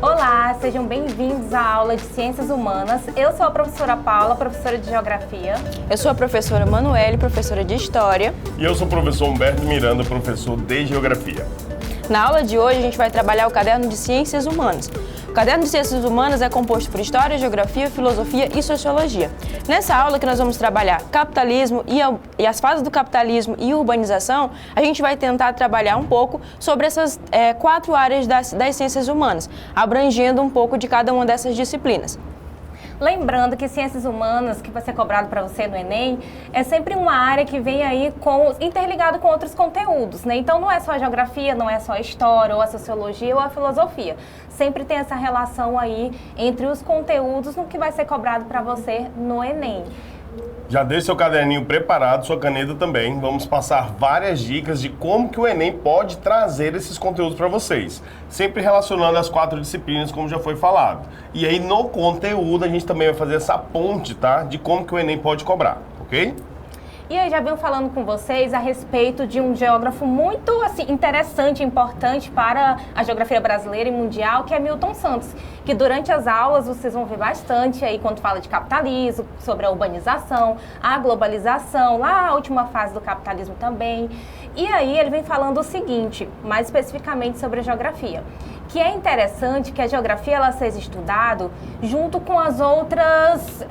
Olá, sejam bem-vindos à aula de Ciências Humanas. Eu sou a professora Paula, professora de Geografia. Eu sou a professora Manuele, professora de História. E eu sou o professor Humberto Miranda, professor de Geografia. Na aula de hoje, a gente vai trabalhar o caderno de Ciências Humanas. O caderno de Ciências Humanas é composto por História, Geografia, Filosofia e Sociologia. Nessa aula que nós vamos trabalhar capitalismo e as fases do capitalismo e urbanização, a gente vai tentar trabalhar um pouco sobre essas 4 áreas das ciências humanas, abrangendo um pouco de cada uma dessas disciplinas. Lembrando que Ciências Humanas, que vai ser cobrado para você no Enem, é sempre uma área que vem aí interligado com outros conteúdos, né? Então não é só a geografia, não é só a história, ou a sociologia, ou a filosofia. Sempre tem essa relação aí entre os conteúdos no que vai ser cobrado para você no Enem. Já deixe seu caderninho preparado, sua caneta também. Vamos passar várias dicas de como que o Enem pode trazer esses conteúdos para vocês. Sempre relacionando as 4 disciplinas, como já foi falado. E aí no conteúdo a gente também vai fazer essa ponte, tá? De como que o Enem pode cobrar, ok? E eu já venho falando com vocês a respeito de um geógrafo muito interessante e importante para a geografia brasileira e mundial, que é Milton Santos, que durante as aulas vocês vão ver bastante aí quando fala de capitalismo, sobre a urbanização, a globalização, lá a última fase do capitalismo também. E aí ele vem falando o seguinte, mais especificamente sobre a geografia, que é interessante que a geografia ela seja estudada junto com as outras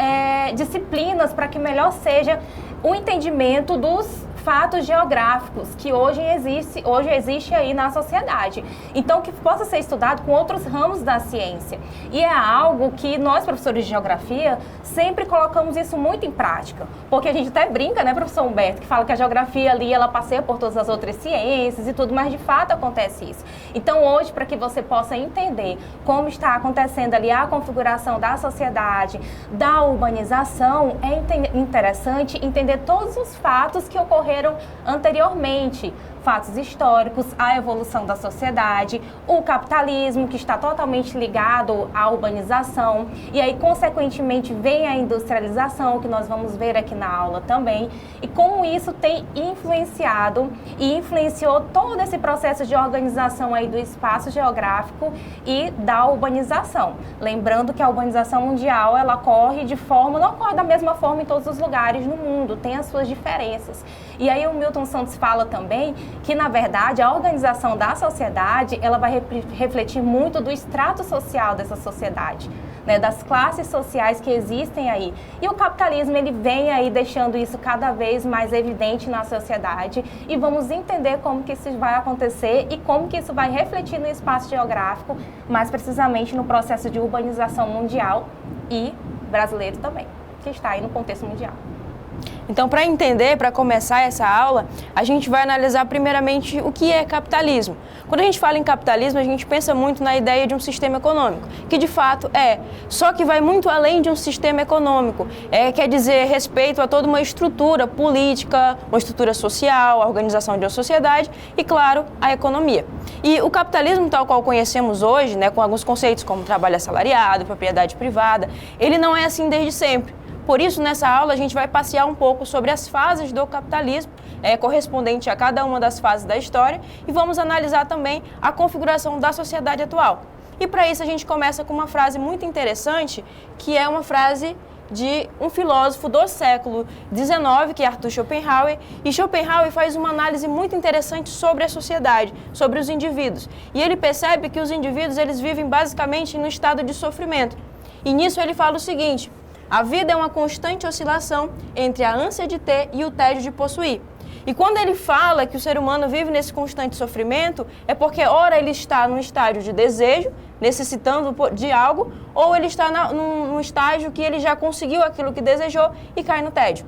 disciplinas para que melhor seja o entendimento dos fatos geográficos que hoje existe aí na sociedade. Então, que possa ser estudado com outros ramos da ciência. E é algo que nós, professores de geografia, sempre colocamos isso muito em prática. Porque a gente até brinca, né, professor Humberto, que fala que a geografia ali, ela passeia por todas as outras ciências e tudo, mas de fato acontece isso. Então, hoje, para que você possa entender como está acontecendo ali a configuração da sociedade, da urbanização, é interessante entender todos os fatos que ocorreram anteriormente, fatos históricos, a evolução da sociedade, o capitalismo, que está totalmente ligado à urbanização, e aí, consequentemente, vem a industrialização, que nós vamos ver aqui na aula também, e como isso tem influenciado e influenciou todo esse processo de organização aí do espaço geográfico e da urbanização. Lembrando que a urbanização mundial, ela não ocorre da mesma forma em todos os lugares no mundo, tem as suas diferenças. E aí o Milton Santos fala também que, na verdade, a organização da sociedade, ela vai refletir muito do extrato social dessa sociedade, né, das classes sociais que existem aí. E o capitalismo, ele vem aí deixando isso cada vez mais evidente na sociedade, e vamos entender como que isso vai acontecer e como que isso vai refletir no espaço geográfico, mais precisamente no processo de urbanização mundial e brasileiro também, que está aí no contexto mundial. Então, para entender, para começar essa aula, a gente vai analisar primeiramente o que é capitalismo. Quando a gente fala em capitalismo, a gente pensa muito na ideia de um sistema econômico, que de fato é, só que vai muito além de um sistema econômico. Quer dizer respeito a toda uma estrutura política, uma estrutura social, a organização de uma sociedade e, claro, a economia. E o capitalismo tal qual conhecemos hoje, né, com alguns conceitos como trabalho assalariado, propriedade privada, ele não é assim desde sempre. Por isso, nessa aula, a gente vai passear um pouco sobre as fases do capitalismo, correspondente a cada uma das fases da história, e vamos analisar também a configuração da sociedade atual. E para isso, a gente começa com uma frase muito interessante, que é uma frase de um filósofo do século XIX, que é Arthur Schopenhauer, e Schopenhauer faz uma análise muito interessante sobre a sociedade, sobre os indivíduos. E ele percebe que os indivíduos eles vivem basicamente no estado de sofrimento. E nisso ele fala o seguinte: a vida é uma constante oscilação entre a ânsia de ter e o tédio de possuir. E quando ele fala que o ser humano vive nesse constante sofrimento, é porque ora ele está num estágio de desejo, necessitando de algo, ou ele está num estágio que ele já conseguiu aquilo que desejou e cai no tédio.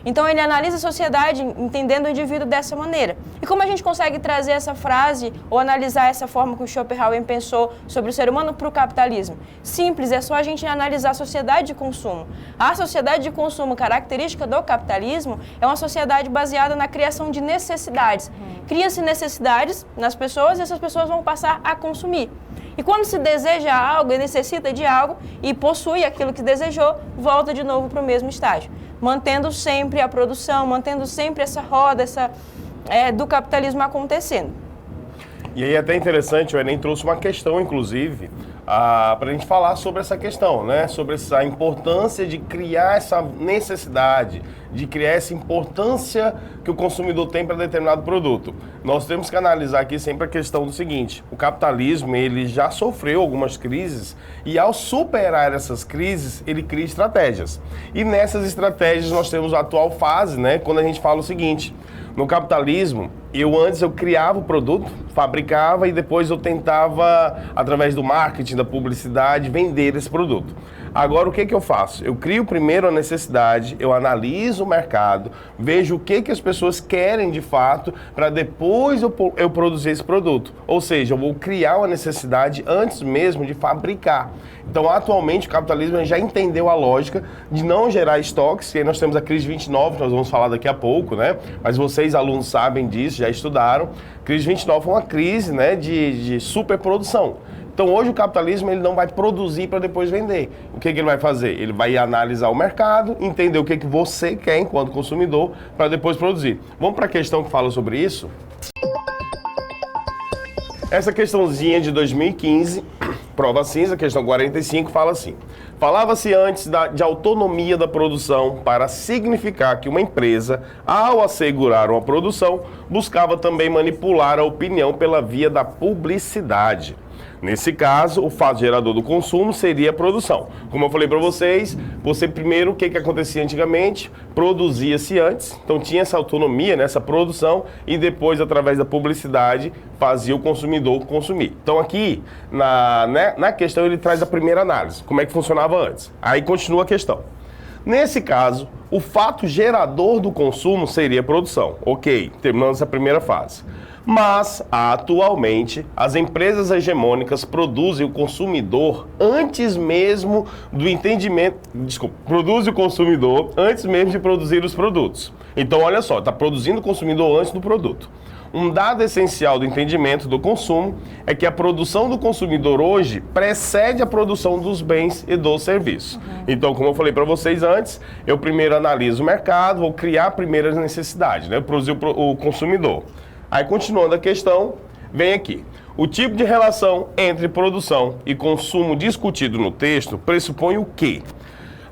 Então ele analisa a sociedade entendendo o indivíduo dessa maneira. E como a gente consegue trazer essa frase ou analisar essa forma que o Schopenhauer pensou sobre o ser humano para o capitalismo? Simples, é só a gente analisar a sociedade de consumo. A sociedade de consumo característica do capitalismo é uma sociedade baseada na criação de necessidades. Cria-se necessidades nas pessoas e essas pessoas vão passar a consumir. E quando se deseja algo e necessita de algo e possui aquilo que desejou, volta de novo para o mesmo estágio, mantendo sempre a produção, mantendo sempre essa roda, do capitalismo acontecendo. E aí é até interessante, o Enem trouxe uma questão, inclusive, para a gente falar sobre essa questão, né? Sobre essa importância de criar essa necessidade, de criar essa importância que o consumidor tem para determinado produto. Nós temos que analisar aqui sempre a questão do seguinte: o capitalismo, ele já sofreu algumas crises e, ao superar essas crises, ele cria estratégias. E nessas estratégias nós temos a atual fase, né? Quando a gente fala o seguinte: no capitalismo, antes eu criava o produto, fabricava e depois eu tentava, através do marketing, da publicidade, vender esse produto. Agora, o que eu faço? Eu crio primeiro a necessidade, eu analiso o mercado, vejo o que as pessoas querem de fato, para depois eu produzir esse produto. Ou seja, eu vou criar uma necessidade antes mesmo de fabricar. Então, atualmente, o capitalismo já entendeu a lógica de não gerar estoques, e aí nós temos a crise de 29, que nós vamos falar daqui a pouco, né? Mas vocês, alunos, sabem disso, já estudaram. A crise de 29 foi uma crise, né, de superprodução. Então, hoje o capitalismo, ele não vai produzir para depois vender. O que ele vai fazer? Ele vai analisar o mercado, entender o que você quer enquanto consumidor, para depois produzir. Vamos para a questão que fala sobre isso? Essa questãozinha de 2015, prova cinza, questão 45, fala assim: falava-se antes de autonomia da produção para significar que uma empresa, ao assegurar uma produção, buscava também manipular a opinião pela via da publicidade. Nesse caso, o fato gerador do consumo seria a produção. Como eu falei para vocês, você primeiro, o que acontecia antigamente? Produzia-se antes, então tinha essa autonomia, né, essa produção, e depois, através da publicidade, fazia o consumidor consumir. Então aqui, na questão, ele traz a primeira análise, como é que funcionava antes. Aí continua a questão. Nesse caso, o fato gerador do consumo seria a produção. Ok, terminando essa primeira fase. Mas, atualmente, as empresas hegemônicas produzem o consumidor antes mesmo do entendimento... produzem o consumidor antes mesmo de produzir os produtos. Então, olha só, está produzindo o consumidor antes do produto. Um dado essencial do entendimento do consumo é que a produção do consumidor hoje precede a produção dos bens e dos serviços. Então, como eu falei para vocês antes, eu primeiro analiso o mercado, vou criar a primeira necessidade, né? Produzir o consumidor. Aí, continuando a questão, vem aqui. O tipo de relação entre produção e consumo discutido no texto pressupõe o quê?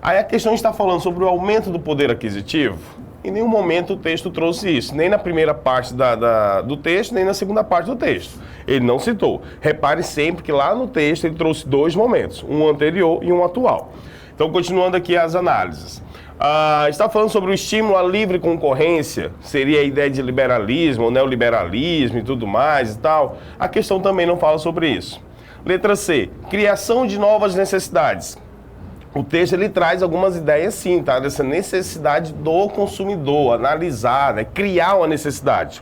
Aí a questão está falando sobre o aumento do poder aquisitivo. Em nenhum momento o texto trouxe isso, nem na primeira parte do texto, nem na segunda parte do texto. Ele não citou. Repare sempre que lá no texto ele trouxe dois momentos, um anterior e um atual. Então, continuando aqui as análises. Está falando sobre o estímulo à livre concorrência, seria a ideia de liberalismo, ou neoliberalismo e tudo mais e tal. A questão também não fala sobre isso. Letra C, criação de novas necessidades. O texto ele traz algumas ideias sim, tá? Dessa necessidade do consumidor, analisar, né? Criar uma necessidade.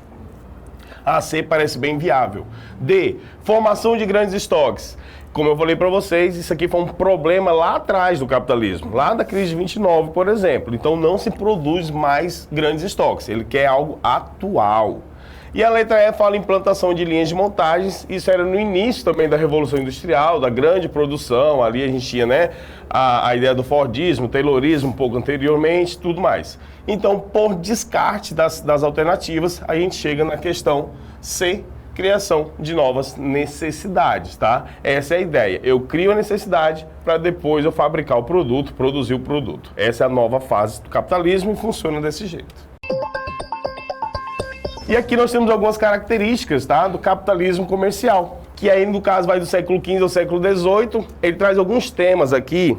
A C parece bem viável. D, formação de grandes estoques. Como eu falei para vocês, isso aqui foi um problema lá atrás do capitalismo, lá da crise de 29, por exemplo. Então não se produz mais grandes estoques, ele quer algo atual. E a letra E fala em implantação de linhas de montagens, isso era no início também da Revolução Industrial, da grande produção, ali a gente tinha, né, a ideia do Fordismo, Taylorismo um pouco anteriormente, tudo mais. Então, por descarte das alternativas, a gente chega na questão C, criação de novas necessidades, tá? Essa é a ideia. Eu crio a necessidade para depois eu fabricar o produto, produzir o produto. Essa é a nova fase do capitalismo e funciona desse jeito. E aqui nós temos algumas características, tá, do capitalismo comercial, que aí no caso vai do século XV ao século XVIII. Ele traz alguns temas aqui.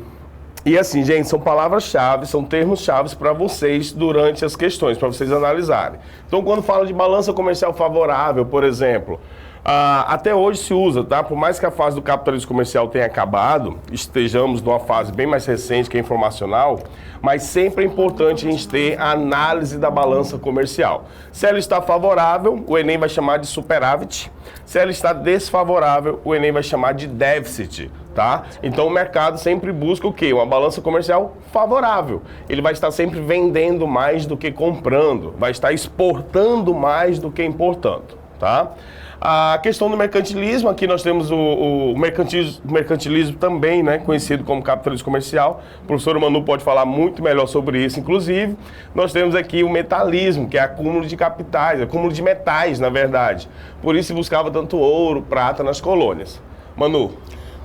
E assim, gente, são palavras-chave, são termos-chave para vocês durante as questões, para vocês analisarem. Então, quando fala de balança comercial favorável, por exemplo, até hoje se usa, tá? Por mais que a fase do capitalismo comercial tenha acabado, estejamos numa fase bem mais recente que a informacional, mas sempre é importante a gente ter a análise da balança comercial. Se ela está favorável, o Enem vai chamar de superávit. Se ela está desfavorável, o Enem vai chamar de déficit. Tá? Então o mercado sempre busca o quê? Uma balança comercial favorável. Ele vai estar sempre vendendo mais do que comprando, vai estar exportando mais do que importando. Tá? tá? A questão do mercantilismo, aqui nós temos o mercantilismo também, né, conhecido como capitalismo comercial. O professor Manu pode falar muito melhor sobre isso, inclusive. Nós temos aqui o metalismo, que é acúmulo de capitais, acúmulo de metais, na verdade. Por isso se buscava tanto ouro, prata nas colônias. Manu.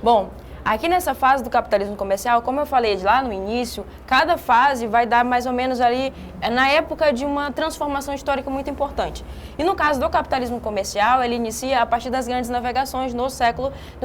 Bom, aqui nessa fase do capitalismo comercial, como eu falei lá no início, cada fase vai dar mais ou menos ali, na época de uma transformação histórica muito importante. E no caso do capitalismo comercial, ele inicia a partir das grandes navegações no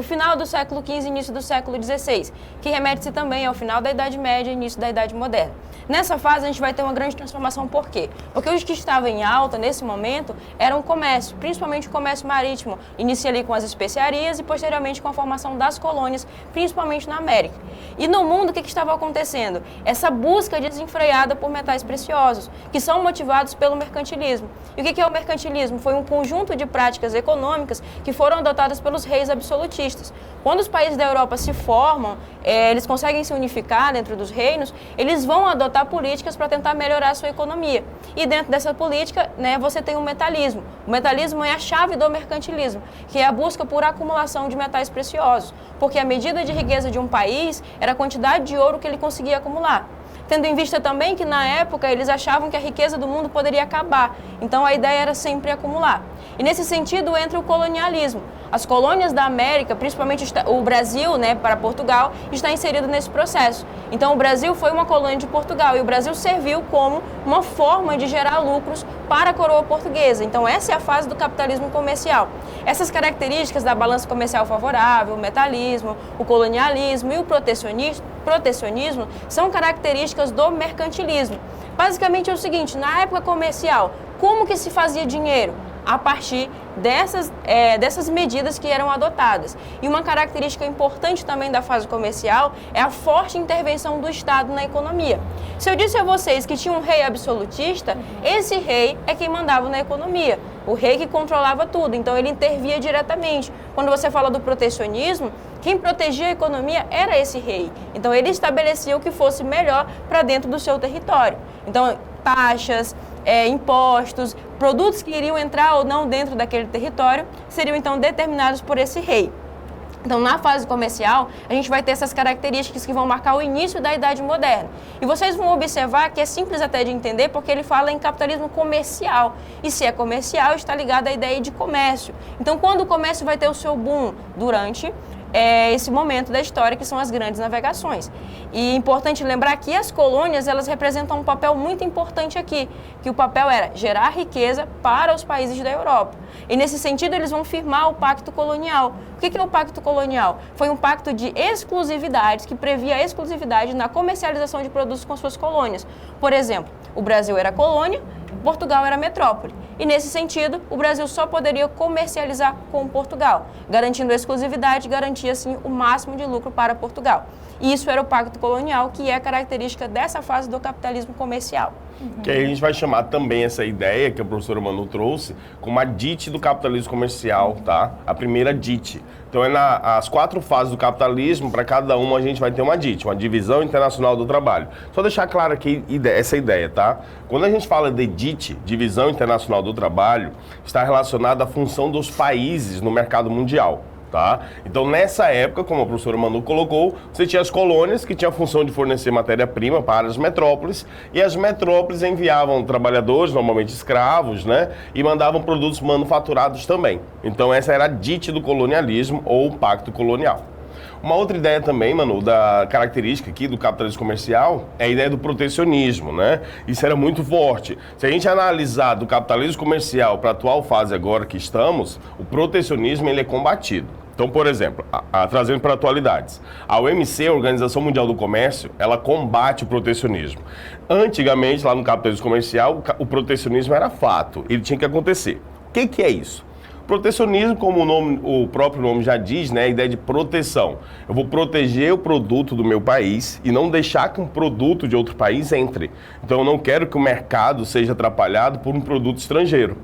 final do século XV e início do século XVI, que remete-se também ao final da Idade Média e início da Idade Moderna. Nessa fase a gente vai ter uma grande transformação, por quê? Porque o que estava em alta nesse momento era o comércio, principalmente o comércio marítimo, inicia ali com as especiarias e posteriormente com a formação das colônias, principalmente na América. E no mundo, o que estava acontecendo? Essa busca desenfreada por metais preciosos, que são motivados pelo mercantilismo. E o que é o mercantilismo? Foi um conjunto de práticas econômicas que foram adotadas pelos reis absolutistas. Quando os países da Europa se formam, eles conseguem se unificar dentro dos reinos, eles vão adotar políticas para tentar melhorar a sua economia. E dentro dessa política, né, você tem o metalismo. O metalismo é a chave do mercantilismo, que é a busca por acumulação de metais preciosos, porque a medida de riqueza de um país era a quantidade de ouro que ele conseguia acumular. Tendo em vista também que, na época, eles achavam que a riqueza do mundo poderia acabar. Então, a ideia era sempre acumular. E, nesse sentido, entra o colonialismo. As colônias da América, principalmente o Brasil, né, para Portugal, está inserido nesse processo. Então, o Brasil foi uma colônia de Portugal e o Brasil serviu como uma forma de gerar lucros para a coroa portuguesa. Então, essa é a fase do capitalismo comercial. Essas características da balança comercial favorável, o metalismo, o colonialismo e o protecionismo são características do mercantilismo. Basicamente é o seguinte, na época comercial, como que se fazia dinheiro? A partir dessas medidas que eram adotadas. E uma característica importante também da fase comercial é a forte intervenção do Estado na economia. Se eu disse a vocês que tinha um rei absolutista, esse rei é quem mandava na economia. O rei que controlava tudo, então ele intervia diretamente. Quando você fala do protecionismo, quem protegia a economia era esse rei. Então ele estabelecia o que fosse melhor para dentro do seu território. Então, taxas, impostos, produtos que iriam entrar ou não dentro daquele território seriam então determinados por esse rei. Então, na fase comercial, a gente vai ter essas características que vão marcar o início da Idade Moderna. E vocês vão observar que é simples até de entender porque ele fala em capitalismo comercial. E se é comercial, está ligado à ideia de comércio. Então, quando o comércio vai ter o seu boom? Durante esse momento da história, que são as grandes navegações. E é importante lembrar que as colônias, elas representam um papel muito importante aqui, que o papel era gerar riqueza para os países da Europa. E nesse sentido, eles vão firmar o Pacto Colonial. O que é o Pacto Colonial? Foi um pacto de exclusividades que previa a exclusividade na comercialização de produtos com suas colônias. Por exemplo, o Brasil era colônia, Portugal era metrópole. E nesse sentido, o Brasil só poderia comercializar com Portugal, garantindo a exclusividade, garantia assim o máximo de lucro para Portugal. E isso era o Pacto Colonial, que é a característica dessa fase do capitalismo comercial. Que aí a gente vai chamar também essa ideia que a professora Manu trouxe como a DIT do capitalismo comercial, tá? A primeira DIT. Então, as 4 fases do capitalismo, para cada uma a gente vai ter uma DIT, uma Divisão Internacional do Trabalho. Só deixar claro aqui essa ideia, tá? Quando a gente fala de DIT, Divisão Internacional do Trabalho, está relacionada à função dos países no mercado mundial. Tá? Então, nessa época, como a professora Manu colocou, você tinha as colônias que tinham a função de fornecer matéria-prima para as metrópoles e as metrópoles enviavam trabalhadores, normalmente escravos, né? E mandavam produtos manufaturados também. Então, essa era a DIT do colonialismo ou pacto colonial. Uma outra ideia também, Manu, da característica aqui do capitalismo comercial é a ideia do protecionismo, né? Isso era muito forte. Se a gente analisar do capitalismo comercial para a atual fase agora que estamos, o protecionismo ele é combatido. Então, por exemplo, trazendo para atualidades, a OMC, a Organização Mundial do Comércio, ela combate o protecionismo. Antigamente, lá no capitalismo comercial, o protecionismo era fato, ele tinha que acontecer. O que é isso? Protecionismo, como o próprio nome já diz, né, a ideia de proteção. Eu vou proteger o produto do meu país e não deixar que um produto de outro país entre. Então, eu não quero que o mercado seja atrapalhado por um produto estrangeiro.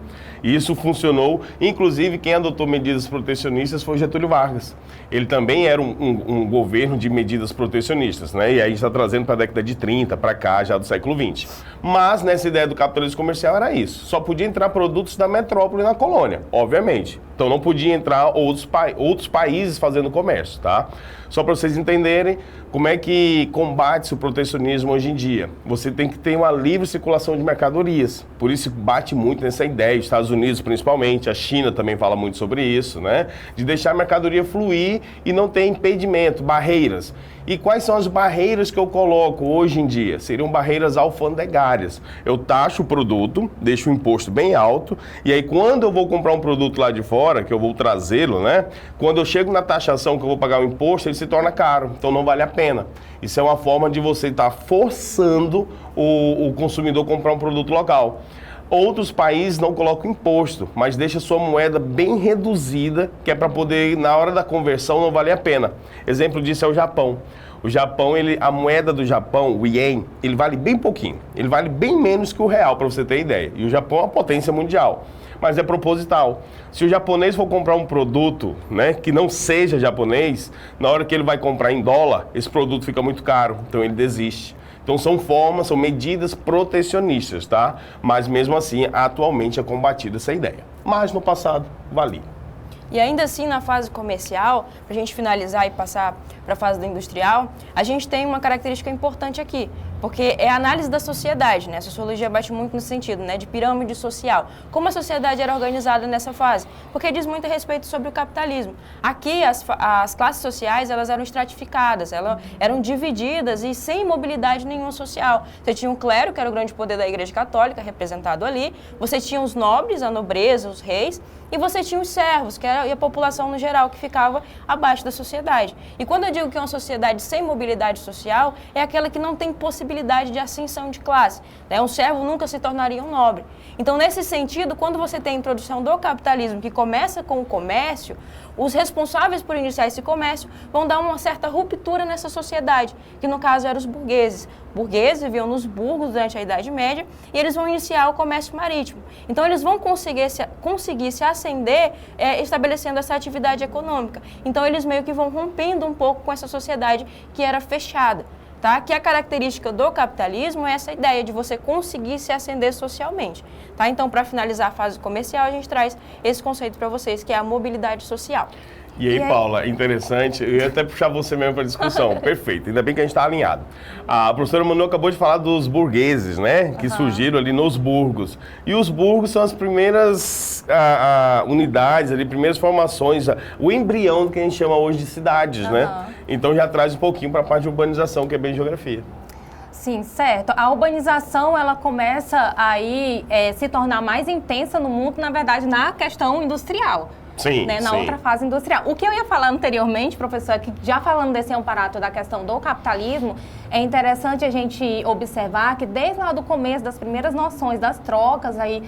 E isso funcionou, inclusive quem adotou medidas protecionistas foi Getúlio Vargas. Ele também era um governo de medidas protecionistas, né? E aí a gente está trazendo para a década de 30, para cá, já do século 20. Mas nessa ideia do capitalismo comercial era isso. Só podia entrar produtos da metrópole na colônia, obviamente. Então não podia entrar outros países fazendo comércio, tá? Só para vocês entenderem como é que combate-se o protecionismo hoje em dia. Você tem que ter uma livre circulação de mercadorias. Por isso bate muito nessa ideia, os Estados Unidos principalmente, a China também fala muito sobre isso, né? De deixar a mercadoria fluir e não ter impedimento, barreiras. E quais são as barreiras que eu coloco hoje em dia? Seriam barreiras alfandegárias. Eu taxo o produto, deixo o imposto bem alto, e aí quando eu vou comprar um produto lá de fora, que eu vou trazê-lo, né? Quando eu chego na taxação que eu vou pagar o imposto, ele se torna caro, então não vale a pena. Isso é uma forma de você estar forçando o consumidor a comprar um produto local. Outros países não colocam imposto, mas deixa sua moeda bem reduzida, que é para poder, na hora da conversão, não valer a pena. Exemplo disso é o Japão. O Japão, a moeda do Japão, o ien, ele vale bem pouquinho. Ele vale bem menos que o real, para você ter ideia. E o Japão é uma potência mundial, mas é proposital. Se o japonês for comprar um produto, né, que não seja japonês, na hora que ele vai comprar em dólar, esse produto fica muito caro, então ele desiste. Então são medidas protecionistas, tá? Mas mesmo assim, atualmente é combatida essa ideia. Mas no passado, valia. E ainda assim, na fase comercial, para a gente finalizar e passar para a fase do industrial, a gente tem uma característica importante aqui, porque é a análise da sociedade, né? A sociologia bate muito nesse sentido, né? De pirâmide social. Como a sociedade era organizada nessa fase? Porque diz muito a respeito sobre o capitalismo. Aqui, as classes sociais, elas eram estratificadas, elas eram divididas e sem mobilidade nenhuma social. Você tinha o clero, que era o grande poder da Igreja Católica, representado ali. Você tinha os nobres, a nobreza, os reis. E você tinha os servos, que era a população no geral, que ficava abaixo da sociedade. E quando eu digo que é uma sociedade sem mobilidade social, é aquela que não tem possibilidade de ascensão de classe, né? Um servo nunca se tornaria um nobre. Então, nesse sentido, quando você tem a introdução do capitalismo, que começa com o comércio, os responsáveis por iniciar esse comércio vão dar uma certa ruptura nessa sociedade, que no caso eram os burgueses. Burgueses viviam nos burgos durante a Idade Média e eles vão iniciar o comércio marítimo. Então, eles vão conseguir se ascender estabelecendo essa atividade econômica. Então, eles meio que vão rompendo um pouco com essa sociedade que era fechada. Tá? Que a característica do capitalismo é essa ideia de você conseguir se ascender socialmente. Tá? Então, para finalizar a fase comercial, a gente traz esse conceito para vocês, que é a mobilidade social. E aí, Paula, interessante, eu ia até puxar você mesmo para a discussão. Perfeito, ainda bem que a gente está alinhado. A professora Manu acabou de falar dos burgueses, né? Que surgiram ali nos burgos. E os burgos são as primeiras unidades, ali, primeiras formações, o embrião do que a gente chama hoje de cidades, né? Então já traz um pouquinho para a parte de urbanização, que é bem geografia. Sim, certo. A urbanização, ela começa aí se tornar mais intensa no mundo, na verdade, na questão industrial. Sim, né, na outra fase industrial. O que eu ia falar anteriormente, professor, é que já falando desse amparato da questão do capitalismo, é interessante a gente observar que desde lá do começo, das primeiras noções, das trocas aí,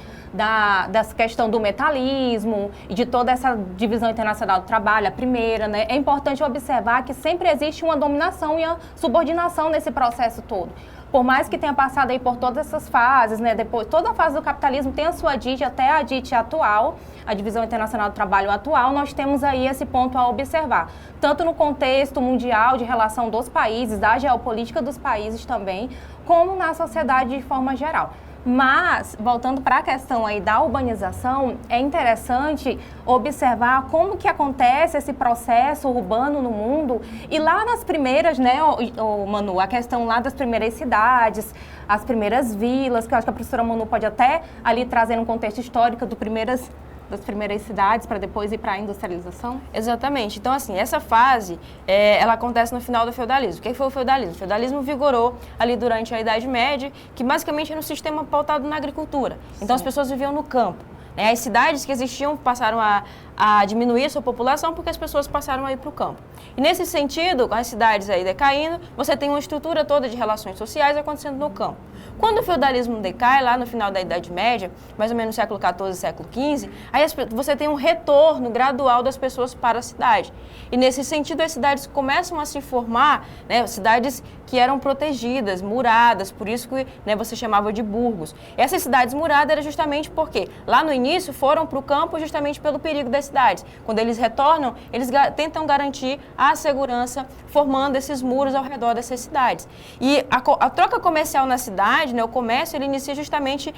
dessa questão do metalismo e de toda essa divisão internacional do trabalho, a primeira, né, é importante observar que sempre existe uma dominação e uma subordinação nesse processo todo. Por mais que tenha passado aí por todas essas fases, né, depois, toda a fase do capitalismo tem a sua DIT até a DIT atual, a Divisão Internacional do Trabalho atual, nós temos aí esse ponto a observar. Tanto no contexto mundial de relação dos países, da geopolítica dos países também, como na sociedade de forma geral. Mas, voltando para a questão aí da urbanização, é interessante observar como que acontece esse processo urbano no mundo. E lá nas primeiras, né, Manu, a questão lá das primeiras cidades, as primeiras vilas, que eu acho que a professora Manu pode até ali trazer um contexto histórico das primeiras cidades para depois ir para a industrialização? Exatamente. Então, assim, essa fase, ela acontece no final do feudalismo. O que foi o feudalismo? O feudalismo vigorou ali durante a Idade Média, que basicamente era um sistema pautado na agricultura. Então, as pessoas viviam no campo. Né? As cidades que existiam passaram a diminuir a sua população porque as pessoas passaram a ir para o campo. E nesse sentido, com as cidades aí decaindo, você tem uma estrutura toda de relações sociais acontecendo no campo. Quando o feudalismo decai, lá no final da Idade Média, mais ou menos no século XIV, século XV, aí você tem um retorno gradual das pessoas para a cidade. E nesse sentido, as cidades começam a se formar, né, cidades que eram protegidas, muradas, por isso que, né, você chamava de burgos. Essas cidades muradas era justamente porque, lá no início foram para o campo justamente pelo perigo das cidades. Quando eles retornam, eles tentam garantir a segurança, formando esses muros ao redor dessas cidades. E a troca comercial na cidade, né, o comércio, ele inicia justamente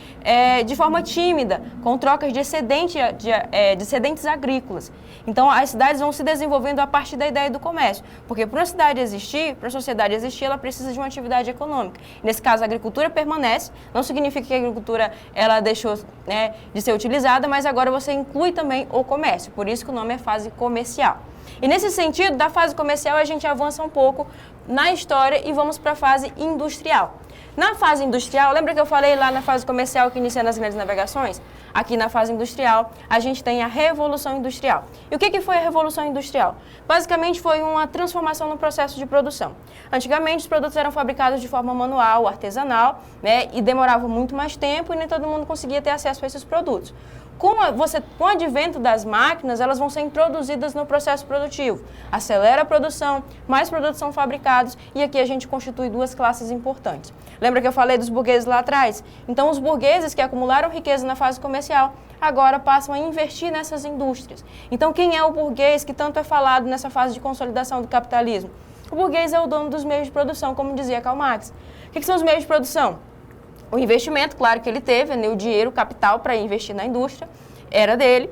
de forma tímida, com trocas de excedentes agrícolas. Então, as cidades vão se desenvolvendo a partir da ideia do comércio, porque para uma cidade existir, para a sociedade existir, ela precisa de uma atividade econômica. Nesse caso, a agricultura permanece, não significa que a agricultura ela deixou, né, de ser utilizada, mas agora você inclui também o comércio, por isso que o nome é fase comercial. E nesse sentido, da fase comercial, a gente avança um pouco na história e vamos para a fase industrial. Na fase industrial, lembra que eu falei lá na fase comercial que inicia nas grandes navegações? Aqui na fase industrial, a gente tem a Revolução Industrial. E o que foi a Revolução Industrial? Basicamente, foi uma transformação no processo de produção. Antigamente, os produtos eram fabricados de forma manual, artesanal, né, e demoravam muito mais tempo e nem todo mundo conseguia ter acesso a esses produtos. Com o advento das máquinas, elas vão ser introduzidas no processo produtivo. Acelera a produção, mais produtos são fabricados e aqui a gente constitui duas classes importantes. Lembra que eu falei dos burgueses lá atrás? Então, os burgueses que acumularam riqueza na fase comercial, agora passam a investir nessas indústrias. Então, quem é o burguês que tanto é falado nessa fase de consolidação do capitalismo? O burguês é o dono dos meios de produção, como dizia Karl Marx. O que são os meios de produção? O investimento, claro que ele teve, né, o dinheiro, o capital para investir na indústria, era dele.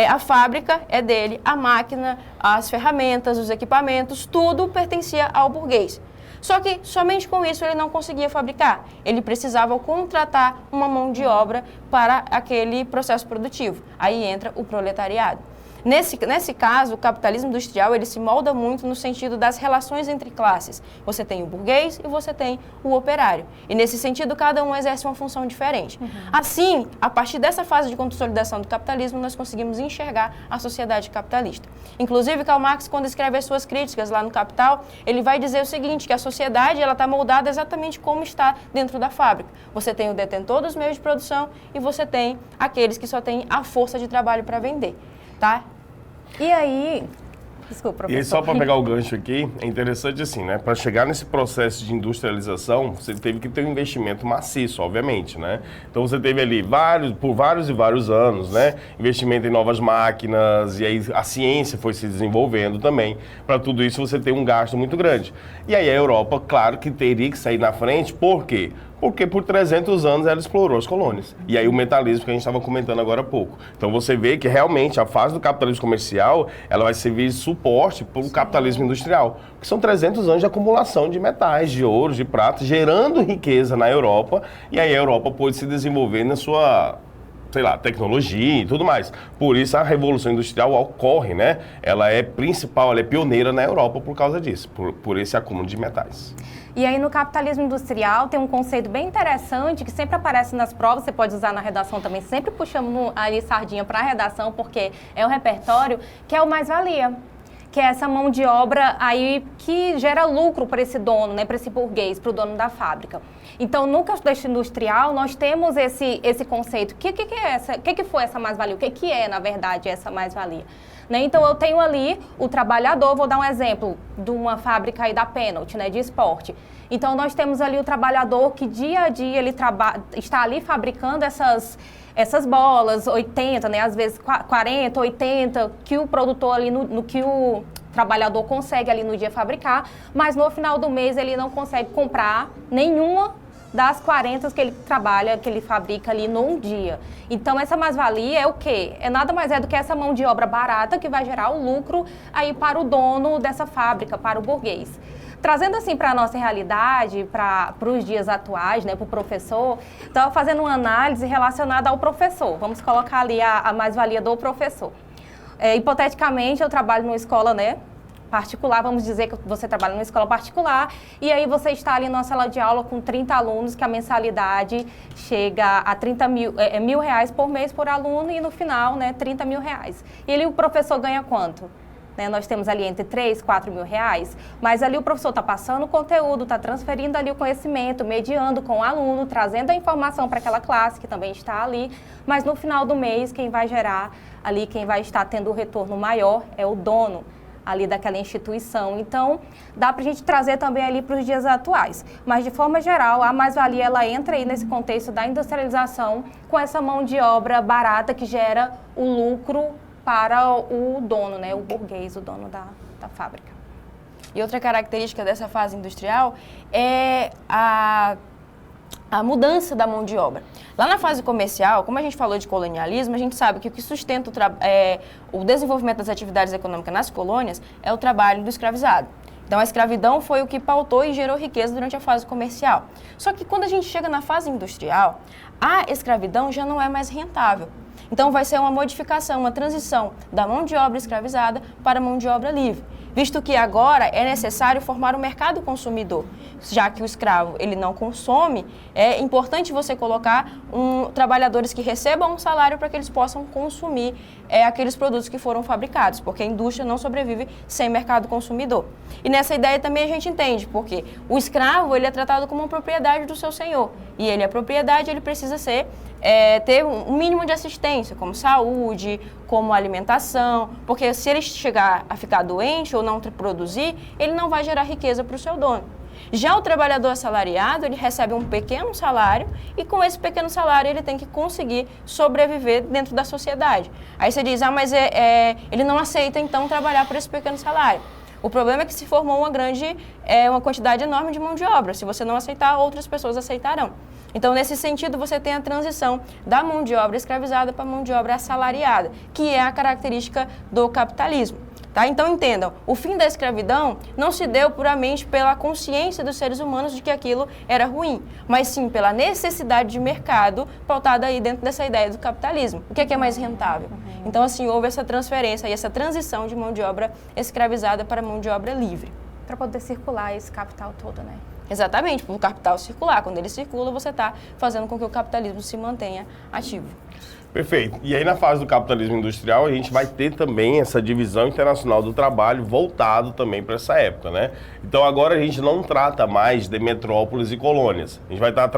A fábrica é dele, a máquina, as ferramentas, os equipamentos, tudo pertencia ao burguês. Só que somente com isso ele não conseguia fabricar. Ele precisava contratar uma mão de obra para aquele processo produtivo. Aí entra o proletariado. Nesse caso, o capitalismo industrial ele se molda muito no sentido das relações entre classes. Você tem o burguês e você tem o operário. E nesse sentido, cada um exerce uma função diferente. Assim, a partir dessa fase de consolidação do capitalismo, nós conseguimos enxergar a sociedade capitalista. Inclusive, Karl Marx, quando escreve as suas críticas lá no Capital, ele vai dizer o seguinte, que a sociedade está moldada exatamente como está dentro da fábrica. Você tem o detentor dos meios de produção e você tem aqueles que só têm a força de trabalho para vender. Tá? E aí, desculpa, professor. E só para pegar o gancho aqui, é interessante assim, né? Para chegar nesse processo de industrialização, você teve que ter um investimento maciço, obviamente, né? Então você teve ali por vários e vários anos, né? Investimento em novas máquinas, e aí a ciência foi se desenvolvendo também. Para tudo isso você tem um gasto muito grande. E aí a Europa, claro que teria que sair na frente, por quê? Porque por 300 anos ela explorou as colônias. E aí o mentalismo que a gente estava comentando agora há pouco. Então você vê que realmente a fase do capitalismo comercial, ela vai servir de suporte para o capitalismo industrial. Porque são 300 anos de acumulação de metais, de ouro, de prata, gerando riqueza na Europa. E aí a Europa pôde se desenvolver na sua, sei lá, tecnologia e tudo mais. Por isso a Revolução Industrial ocorre, né? Ela é principal, ela é pioneira na Europa por causa disso, por esse acúmulo de metais. E aí no capitalismo industrial tem um conceito bem interessante que sempre aparece nas provas, você pode usar na redação também, sempre puxamos ali sardinha para a redação, porque é um repertório, que é o mais-valia. Que é essa mão de obra aí que gera lucro para esse dono, né, para esse burguês, para o dono da fábrica. Então, no contexto industrial, nós temos esse conceito. O que foi essa mais-valia? O que é, na verdade, essa mais-valia? Né? Então, eu tenho ali o trabalhador, vou dar um exemplo de uma fábrica aí da Penalty, né, de esporte. Então, nós temos ali o trabalhador que dia a dia ele está ali fabricando essas bolas, 80, né, às vezes 40, 80, que o produtor ali, no que o trabalhador consegue ali no dia fabricar, mas no final do mês ele não consegue comprar nenhuma das 40 que ele trabalha, que ele fabrica ali num dia. Então, essa mais-valia é o quê? É nada mais do que essa mão de obra barata que vai gerar o lucro aí para o dono dessa fábrica, para o burguês. Trazendo assim para a nossa realidade, para os dias atuais, né, para o professor, estava fazendo uma análise relacionada ao professor. Vamos colocar ali a mais-valia do professor. Hipoteticamente, eu trabalho numa escola, né, particular, vamos dizer que você trabalha numa escola particular, e aí você está ali numa sala de aula com 30 alunos, que a mensalidade chega a R$1.000 por mês por aluno, e no final, né, R$30.000. E ali o professor ganha quanto? Né, nós temos ali entre R$3.000 e R$4.000, mas ali o professor está passando o conteúdo, está transferindo ali o conhecimento, mediando com o aluno, trazendo a informação para aquela classe que também está ali, mas no final do mês quem vai gerar ali, quem vai estar tendo o retorno maior é o dono ali daquela instituição. Então, dá para a gente trazer também ali para os dias atuais. Mas, de forma geral, a mais-valia, ela entra aí nesse contexto da industrialização com essa mão de obra barata que gera o lucro para o dono, né? O burguês, o dono da fábrica. E outra característica dessa fase industrial é a mudança da mão de obra. Lá na fase comercial, como a gente falou de colonialismo, a gente sabe que o que sustenta o desenvolvimento das atividades econômicas nas colônias é o trabalho do escravizado. Então, a escravidão foi o que pautou e gerou riqueza durante a fase comercial. Só que quando a gente chega na fase industrial, a escravidão já não é mais rentável. Então, vai ser uma modificação, uma transição da mão de obra escravizada para a mão de obra livre, visto que agora é necessário formar um mercado consumidor. Já que o escravo ele não consome, é importante você colocar trabalhadores que recebam um salário para que eles possam consumir aqueles produtos que foram fabricados, porque a indústria não sobrevive sem mercado consumidor. E nessa ideia também a gente entende, porque o escravo ele é tratado como uma propriedade do seu senhor, e ele é propriedade, ele precisa ter um mínimo de assistência, como saúde, como alimentação, porque se ele chegar a ficar doente ou não produzir, ele não vai gerar riqueza para o seu dono. Já o trabalhador assalariado, ele recebe um pequeno salário e com esse pequeno salário ele tem que conseguir sobreviver dentro da sociedade. Aí você diz, mas ele não aceita então trabalhar por esse pequeno salário. O problema é que se formou uma quantidade enorme de mão de obra. Se você não aceitar, outras pessoas aceitarão. Então, nesse sentido, você tem a transição da mão de obra escravizada para a mão de obra assalariada, que é a característica do capitalismo. Tá? Então, entendam, o fim da escravidão não se deu puramente pela consciência dos seres humanos de que aquilo era ruim, mas sim pela necessidade de mercado pautada aí dentro dessa ideia do capitalismo. O que é mais rentável? Então, assim, houve essa transferência e essa transição de mão de obra escravizada para mão de obra livre. Para poder circular esse capital todo, né? Exatamente, para o capital circular. Quando ele circula, você está fazendo com que o capitalismo se mantenha ativo. Perfeito. E aí, na fase do capitalismo industrial, a gente vai ter também essa divisão internacional do trabalho voltado também para essa época, né? Então, agora a gente não trata mais de metrópoles e colônias. A gente vai estar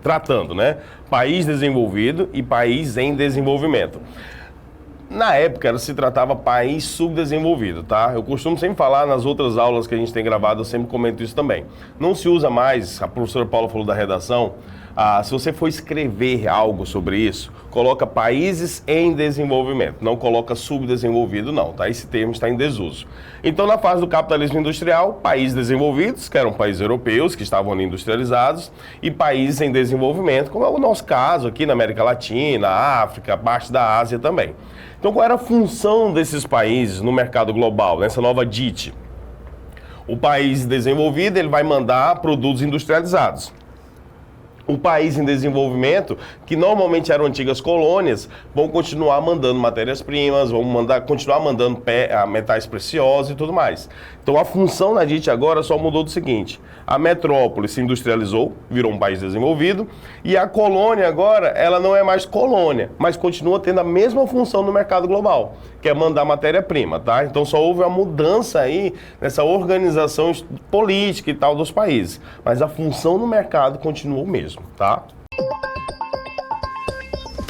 tratando, né? País desenvolvido e país em desenvolvimento. Na época, se tratava país subdesenvolvido, tá? Eu costumo sempre falar nas outras aulas que a gente tem gravado, eu sempre comento isso também. Não se usa mais, a professora Paula falou da redação, se você for escrever algo sobre isso, coloca países em desenvolvimento, não coloca subdesenvolvido não, tá? Esse termo está em desuso. Então, na fase do capitalismo industrial, países desenvolvidos, que eram países europeus, que estavam ali industrializados, e países em desenvolvimento, como é o nosso caso aqui na América Latina, África, parte da Ásia também. Então, qual era a função desses países no mercado global, nessa nova DIT? O país desenvolvido, ele vai mandar produtos industrializados. O país em desenvolvimento, que normalmente eram antigas colônias, vão continuar mandando matérias-primas, vão continuar mandando metais preciosos e tudo mais. Então a função da DIT agora só mudou do seguinte: a metrópole se industrializou, virou um país desenvolvido, e a colônia agora, ela não é mais colônia, mas continua tendo a mesma função no mercado global, que é mandar matéria-prima, tá? Então só houve uma mudança aí nessa organização política e tal dos países, mas a função no mercado continua o mesmo. Tá?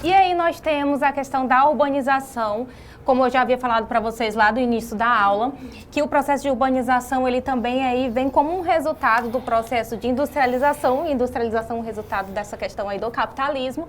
E aí nós temos a questão da urbanização, como eu já havia falado para vocês lá do início da aula, que o processo de urbanização ele também aí vem como um resultado do processo de industrialização, é um resultado dessa questão aí do capitalismo,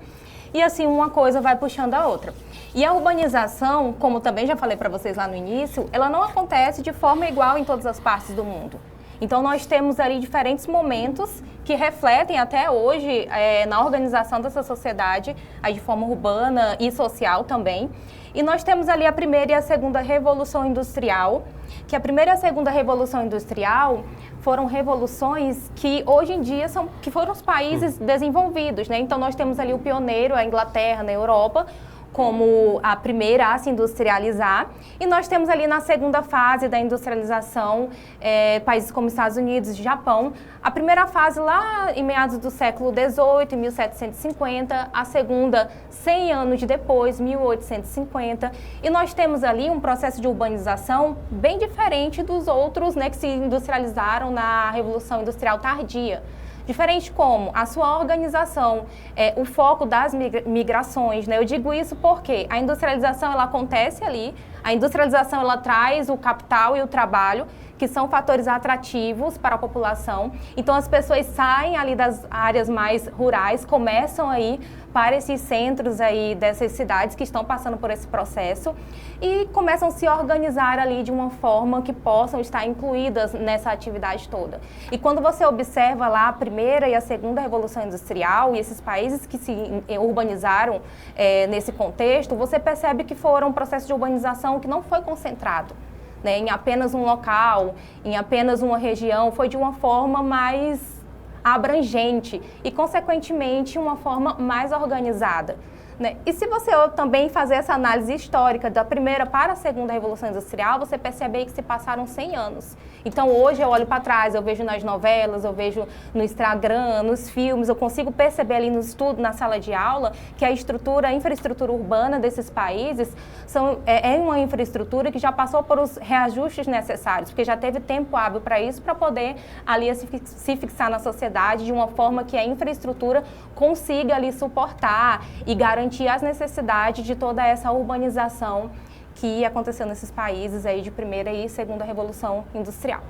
e assim uma coisa vai puxando a outra. E a urbanização, como também já falei para vocês lá no início, ela não acontece de forma igual em todas as partes do mundo. Então, nós temos ali diferentes momentos que refletem até hoje na organização dessa sociedade, aí de forma urbana e social também. E nós temos ali a primeira e a segunda revolução industrial, que a primeira e a segunda revolução industrial foram revoluções que hoje em dia que foram os países desenvolvidos, né? Então, nós temos ali o pioneiro, a Inglaterra, na Europa, como a primeira a se industrializar, e nós temos ali na segunda fase da industrialização países como Estados Unidos e Japão. A primeira fase lá em meados do século XVIII, em 1750, a segunda 100 anos depois, 1850, e nós temos ali um processo de urbanização bem diferente dos outros, né, que se industrializaram na Revolução Industrial Tardia. Diferente como a sua organização, o foco das migrações, né? Eu digo isso porque a industrialização ela acontece ali, a industrialização ela traz o capital e o trabalho, que são fatores atrativos para a população. Então as pessoas saem ali das áreas mais rurais, começam aí para esses centros aí dessas cidades que estão passando por esse processo e começam a se organizar ali de uma forma que possam estar incluídas nessa atividade toda. E quando você observa lá a primeira e a segunda revolução industrial e esses países que se urbanizaram nesse contexto, você percebe que foram um processo de urbanização que não foi concentrado, né, em apenas um local, em apenas uma região, foi de uma forma mais abrangente e, consequentemente, uma forma mais organizada, né? E se você também fazer essa análise histórica da primeira para a segunda Revolução Industrial, você percebe aí que se passaram 100 anos. Então, hoje eu olho para trás, eu vejo nas novelas, eu vejo no Instagram, nos filmes, eu consigo perceber ali no estudo, na sala de aula, que a infraestrutura urbana desses países é uma infraestrutura que já passou por os reajustes necessários, porque já teve tempo hábil para isso, para poder ali se fixar na sociedade de uma forma que a infraestrutura consiga ali suportar e garantir as necessidades de toda essa urbanização que aconteceu nesses países aí de primeira e segunda revolução industrial.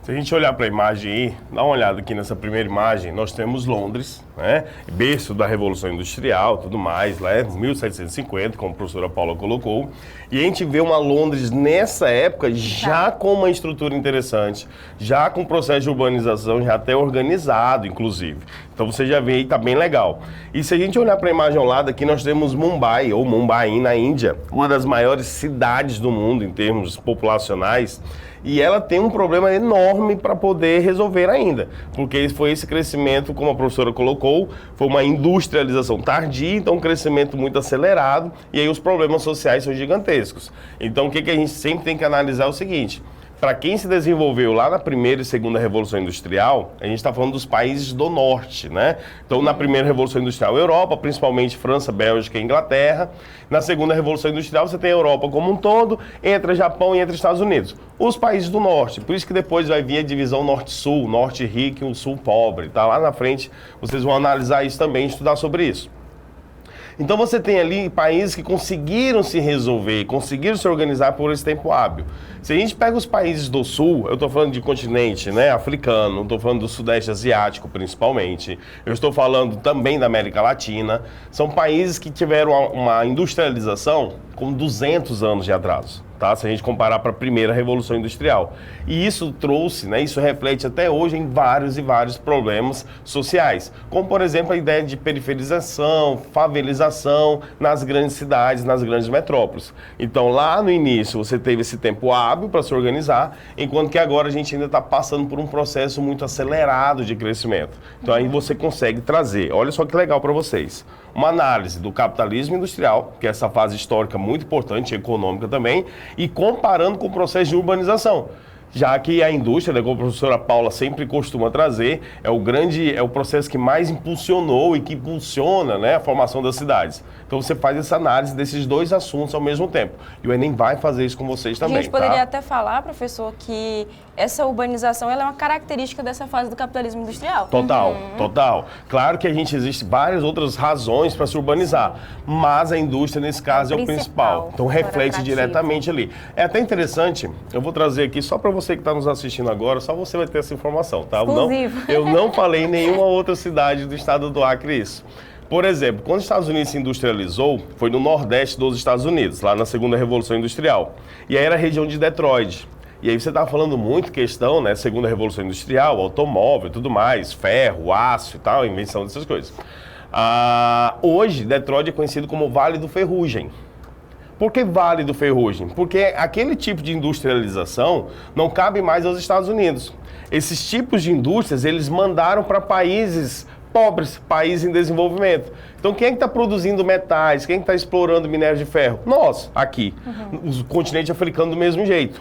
Se a gente olhar para a imagem aí, dá uma olhada aqui nessa primeira imagem, nós temos Londres, né? Berço da Revolução Industrial, tudo mais, lá é 1750, como a professora Paula colocou, e a gente vê uma Londres nessa época já com uma estrutura interessante, já com processo de urbanização já até organizado, inclusive. Então você já vê aí, tá bem legal. E se a gente olhar para a imagem ao lado aqui, nós temos Mumbai, ou Mumbai, na Índia, uma das maiores cidades do mundo em termos populacionais, e ela tem um problema enorme para poder resolver ainda, porque foi esse crescimento, como a professora colocou, foi uma industrialização tardia, então um crescimento muito acelerado, e aí os problemas sociais são gigantescos. Então o que a gente sempre tem que analisar é o seguinte: para quem se desenvolveu lá na primeira e segunda Revolução Industrial, a gente está falando dos países do norte, né? Então, na primeira Revolução Industrial, Europa, principalmente França, Bélgica e Inglaterra. Na segunda Revolução Industrial, você tem a Europa como um todo, entra Japão e entra Estados Unidos. Os países do norte, por isso que depois vai vir a divisão norte-sul, norte rico e o sul pobre, tá? Lá na frente, vocês vão analisar isso também, estudar sobre isso. Então você tem ali países que conseguiram se resolver, conseguiram se organizar por esse tempo hábil. Se a gente pega os países do sul, eu estou falando de continente, né, africano, estou falando do sudeste asiático principalmente, eu estou falando também da América Latina, são países que tiveram uma industrialização com 200 anos de atraso. Tá? Se a gente comparar para a primeira Revolução Industrial. E isso trouxe, né, isso reflete até hoje em vários e vários problemas sociais, como, por exemplo, a ideia de periferização, favelização nas grandes cidades, nas grandes metrópoles. Então, lá no início, você teve esse tempo hábil para se organizar, enquanto que agora a gente ainda está passando por um processo muito acelerado de crescimento. Então, aí você consegue trazer, olha só que legal para vocês, uma análise do capitalismo industrial, que é essa fase histórica muito importante, econômica também, e comparando com o processo de urbanização. Já que a indústria, como a professora Paula sempre costuma trazer, é o processo que mais impulsionou e que impulsiona, né, a formação das cidades. Então você faz essa análise desses dois assuntos ao mesmo tempo. E o Enem vai fazer isso com vocês também. A gente poderia até falar, professor, que essa urbanização ela é uma característica dessa fase do capitalismo industrial. Total, total. Claro que existe várias outras razões para se urbanizar, mas a indústria, nesse caso, é o principal. Então reflete diretamente ali. É até interessante, eu vou trazer aqui só para você que está nos assistindo agora, só você vai ter essa informação, tá? Eu não falei em nenhuma outra cidade do estado do Acre isso. Por exemplo, quando os Estados Unidos se industrializou, foi no nordeste dos Estados Unidos, lá na segunda Revolução Industrial. E aí era a região de Detroit. E aí você estava falando muito questão, né, segunda Revolução Industrial, automóvel e tudo mais, ferro, aço e tal, invenção dessas coisas. Hoje, Detroit é conhecido como Vale do Ferrugem. Por que Vale do Ferrugem? Porque aquele tipo de industrialização não cabe mais aos Estados Unidos. Esses tipos de indústrias, eles mandaram para países pobres, países em desenvolvimento. Então, quem é que está produzindo metais? Quem é que está explorando minério de ferro? Nós, aqui. O continente africano do mesmo jeito.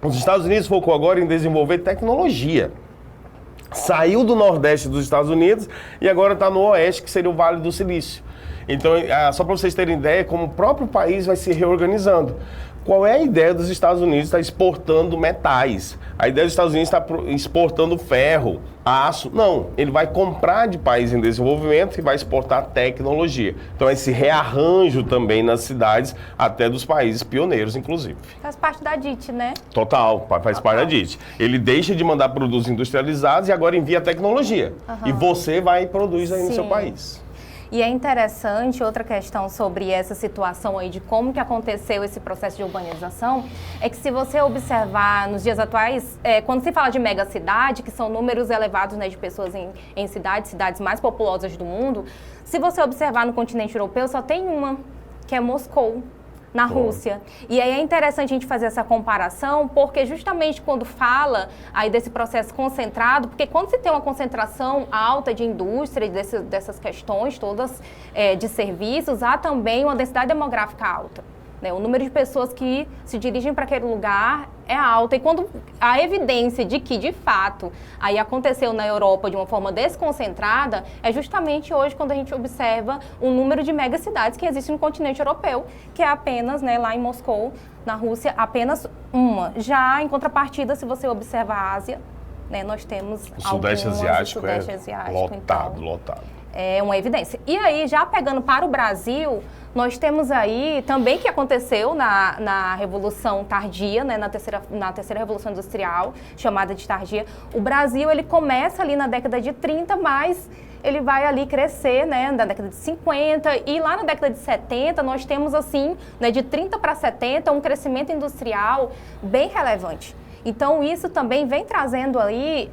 Os Estados Unidos focou agora em desenvolver tecnologia. Saiu do nordeste dos Estados Unidos e agora está no oeste, que seria o Vale do Silício. Então, só para vocês terem ideia, como o próprio país vai se reorganizando. Qual é a ideia dos Estados Unidos estar exportando metais? A ideia dos Estados Unidos está exportando ferro, aço. Não, ele vai comprar de países em desenvolvimento e vai exportar tecnologia. Então, esse rearranjo também nas cidades, até dos países pioneiros, inclusive. Faz parte da DIT, né? Total, faz parte da DIT. Ele deixa de mandar produtos industrializados e agora envia tecnologia. E você vai e produz aí no seu país. E é interessante, outra questão sobre essa situação aí de como que aconteceu esse processo de urbanização, é que se você observar nos dias atuais, quando se fala de megacidade, que são números elevados, né, de pessoas em cidades mais populosas do mundo, se você observar no continente europeu, só tem uma, que é Moscou, na Rússia. E aí é interessante a gente fazer essa comparação, porque justamente quando fala aí desse processo concentrado, porque quando se tem uma concentração alta de indústria, dessas questões todas de serviços, há também uma densidade demográfica alta. Né? O número de pessoas que se dirigem para aquele lugar é alta. E quando a evidência de que, de fato, aí aconteceu na Europa de uma forma desconcentrada, é justamente hoje quando a gente observa o número de megacidades que existe no continente europeu, que é apenas, né, lá em Moscou, na Rússia, apenas uma. Já em contrapartida, se você observa a Ásia, né, nós temos o Sudeste Asiático lotado, então, lotado. É uma evidência. E aí, já pegando para o Brasil, nós temos aí também que aconteceu na Revolução Tardia, né, na terceira Revolução Industrial, chamada de Tardia. O Brasil, ele começa ali na década de 30, mas ele vai ali crescer, né, na década de 50, e lá na década de 70 nós temos assim, né, de 30 para 70, um crescimento industrial bem relevante. Então, isso também vem trazendo aí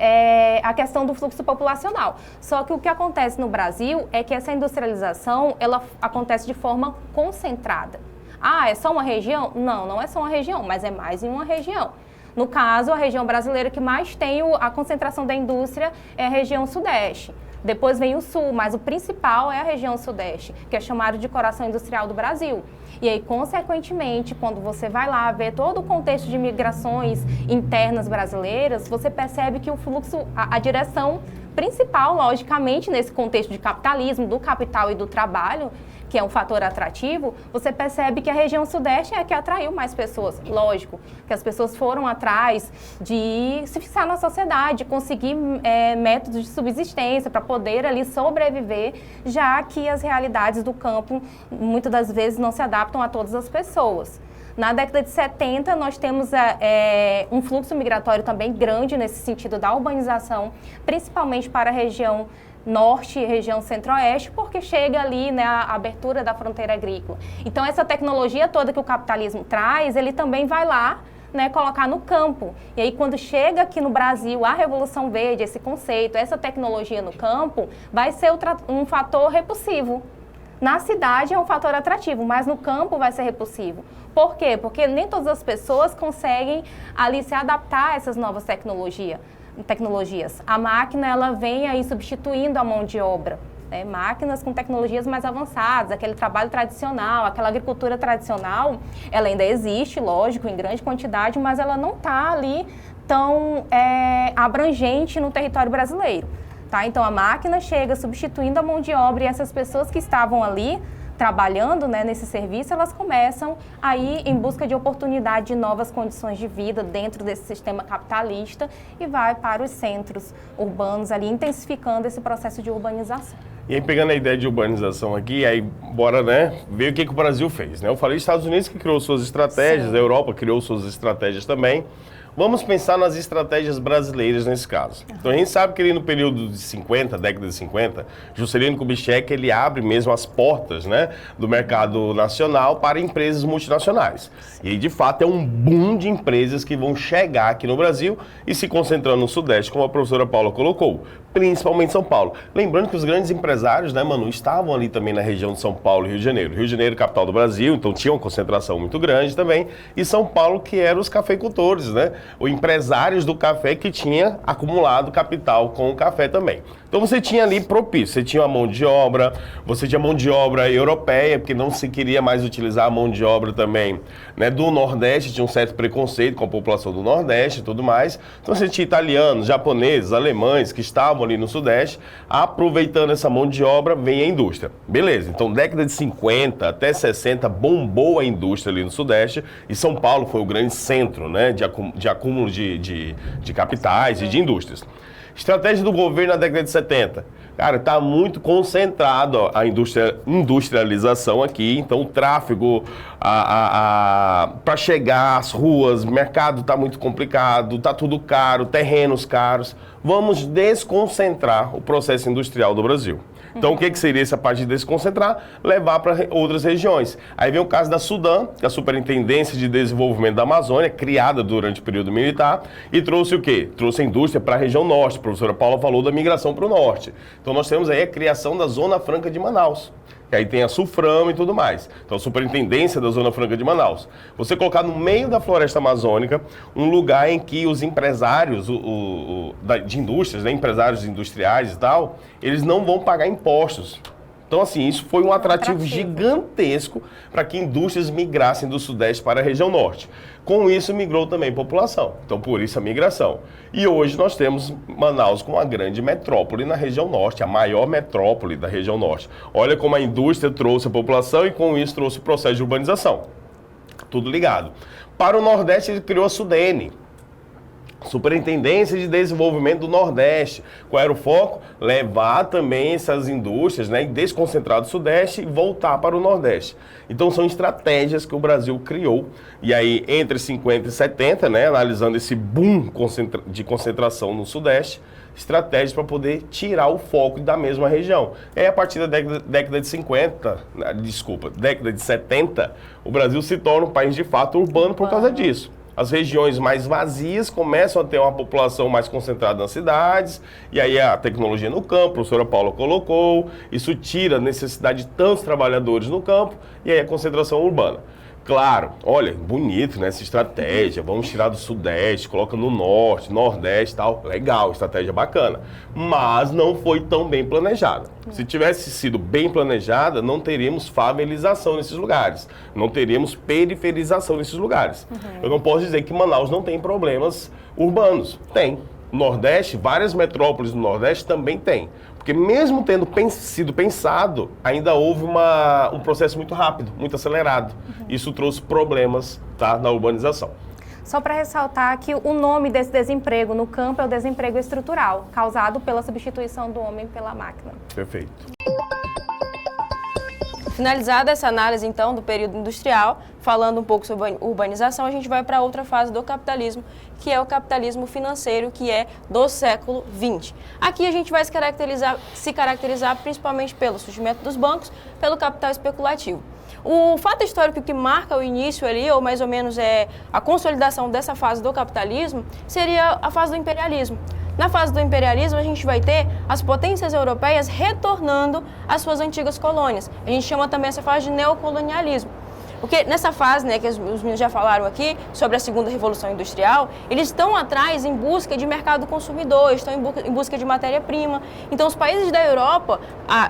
a questão do fluxo populacional. Só que o que acontece no Brasil é que essa industrialização, ela acontece de forma concentrada. Ah, é só uma região? Não, não é só uma região, mas é mais em uma região. No caso, a região brasileira que mais tem a concentração da indústria é a região sudeste. Depois vem o sul, mas o principal é a região sudeste, que é chamado de coração industrial do Brasil. E aí, consequentemente, quando você vai lá ver todo o contexto de migrações internas brasileiras, você percebe que o fluxo, a direção principal, logicamente, nesse contexto de capitalismo, do capital e do trabalho, que é um fator atrativo, você percebe que a região sudeste é a que atraiu mais pessoas. Lógico, que as pessoas foram atrás de se fixar na sociedade, conseguir métodos de subsistência para poder ali sobreviver, já que as realidades do campo, muitas das vezes, não se adaptam a todas as pessoas. Na década de 70, nós temos um fluxo migratório também grande nesse sentido da urbanização, principalmente para a região norte e região centro-oeste, porque chega ali, né, a abertura da fronteira agrícola. Então, essa tecnologia toda que o capitalismo traz, ele também vai lá, né, colocar no campo. E aí, quando chega aqui no Brasil a Revolução Verde, esse conceito, essa tecnologia no campo, vai ser um fator repulsivo. Na cidade é um fator atrativo, mas no campo vai ser repulsivo. Por quê? Porque nem todas as pessoas conseguem ali se adaptar a essas novas tecnologias. A máquina, ela vem aí substituindo a mão de obra, né? Máquinas com tecnologias mais avançadas, aquele trabalho tradicional, aquela agricultura tradicional, ela ainda existe, lógico, em grande quantidade, mas ela não está ali tão abrangente no território brasileiro, tá? Então, a máquina chega substituindo a mão de obra e essas pessoas que estavam ali trabalhando, né, nesse serviço, elas começam a ir em busca de oportunidade de novas condições de vida dentro desse sistema capitalista e vai para os centros urbanos ali, intensificando esse processo de urbanização. E aí, pegando a ideia de urbanização aqui, aí bora, né, ver o que o Brasil fez, né? Eu falei Estados Unidos que criou suas estratégias, a Europa criou suas estratégias também. Vamos pensar nas estratégias brasileiras nesse caso. Então, a gente sabe que ali no período de 50, década de 50, Juscelino Kubitschek, ele abre mesmo as portas, né, do mercado nacional para empresas multinacionais. E aí, de fato, é um boom de empresas que vão chegar aqui no Brasil e se concentrando no Sudeste, como a professora Paula colocou, principalmente São Paulo. Lembrando que os grandes empresários, né, Manu, estavam ali também na região de São Paulo e Rio de Janeiro. Rio de Janeiro, capital do Brasil, então tinha uma concentração muito grande também. E São Paulo, que eram os cafeicultores, né? Os empresários do café que tinha acumulado capital com o café também. Então você tinha ali propício, você tinha a mão de obra, você tinha mão de obra europeia, porque não se queria mais utilizar a mão de obra também, né, do Nordeste, tinha um certo preconceito com a população do Nordeste e tudo mais. Então você tinha italianos, japoneses, alemães que estavam ali no Sudeste, aproveitando essa mão de obra, vem a indústria. Beleza, então década de 50 até 60 bombou a indústria ali no Sudeste e São Paulo foi o grande centro, né, de acúmulo de capitais e de indústrias. Estratégia do governo na década de 70. Cara, está muito concentrado a industrialização aqui, então o tráfego para chegar às ruas, mercado está muito complicado, está tudo caro, terrenos caros. Vamos desconcentrar o processo industrial do Brasil. Então, o que seria essa parte de desconcentrar? Levar para outras regiões. Aí vem o caso da Sudam, que é a Superintendência de Desenvolvimento da Amazônia, criada durante o período militar, e trouxe o quê? Trouxe a indústria para a região norte. A professora Paula falou da migração para o norte. Então, nós temos aí a criação da Zona Franca de Manaus. Que aí tem a Sufram e tudo mais. Então, a Superintendência da Zona Franca de Manaus. Você colocar no meio da floresta amazônica um lugar em que os empresários de indústrias, né, empresários industriais e tal, eles não vão pagar impostos. Então, assim, isso foi um atrativo gigantesco para que indústrias migrassem do Sudeste para a região Norte. Com isso, migrou também a população. Então, por isso a migração. E hoje nós temos Manaus como uma grande metrópole na região Norte, a maior metrópole da região Norte. Olha como a indústria trouxe a população e com isso trouxe o processo de urbanização. Tudo ligado. Para o Nordeste, ele criou a Sudene. Superintendência de Desenvolvimento do Nordeste. Qual era o foco? Levar também essas indústrias, né, e desconcentrar do Sudeste e voltar para o Nordeste. Então são estratégias que o Brasil criou. E aí, entre 50 e 70, né, analisando esse boom de concentração no Sudeste, estratégias para poder tirar o foco da mesma região. E aí, a partir da década de 50, década de 70, o Brasil se torna um país de fato urbano por causa disso. As regiões mais vazias começam a ter uma população mais concentrada nas cidades, e aí a tecnologia no campo, a professora Paula colocou, isso tira a necessidade de tantos trabalhadores no campo, e aí a concentração urbana. Claro, olha, bonito, né, essa estratégia, vamos tirar do Sudeste, coloca no Norte, Nordeste e tal, legal, estratégia bacana, mas não foi tão bem planejada. Se tivesse sido bem planejada, não teríamos favelização nesses lugares, não teríamos periferização nesses lugares. Eu não posso dizer que Manaus não tem problemas urbanos, tem. O Nordeste, várias metrópoles do Nordeste também tem. Porque mesmo tendo sido pensado, ainda houve um processo muito rápido, muito acelerado. Isso trouxe problemas, tá, na urbanização. Só para ressaltar que o nome desse desemprego no campo é o desemprego estrutural, causado pela substituição do homem pela máquina. Perfeito. Finalizada essa análise, então, do período industrial, falando um pouco sobre urbanização, a gente vai para outra fase do capitalismo, que é o capitalismo financeiro, que é do século XX. Aqui a gente vai se caracterizar principalmente pelo surgimento dos bancos, pelo capital especulativo. O fato histórico que marca o início ali, ou mais ou menos a consolidação dessa fase do capitalismo, seria a fase do imperialismo. Na fase do imperialismo, a gente vai ter as potências europeias retornando às suas antigas colônias. A gente chama também essa fase de neocolonialismo. Porque nessa fase, né, que os meninos já falaram aqui, sobre a segunda revolução industrial, eles estão atrás em busca de mercado consumidor, estão em busca de matéria-prima. Então, os países da Europa,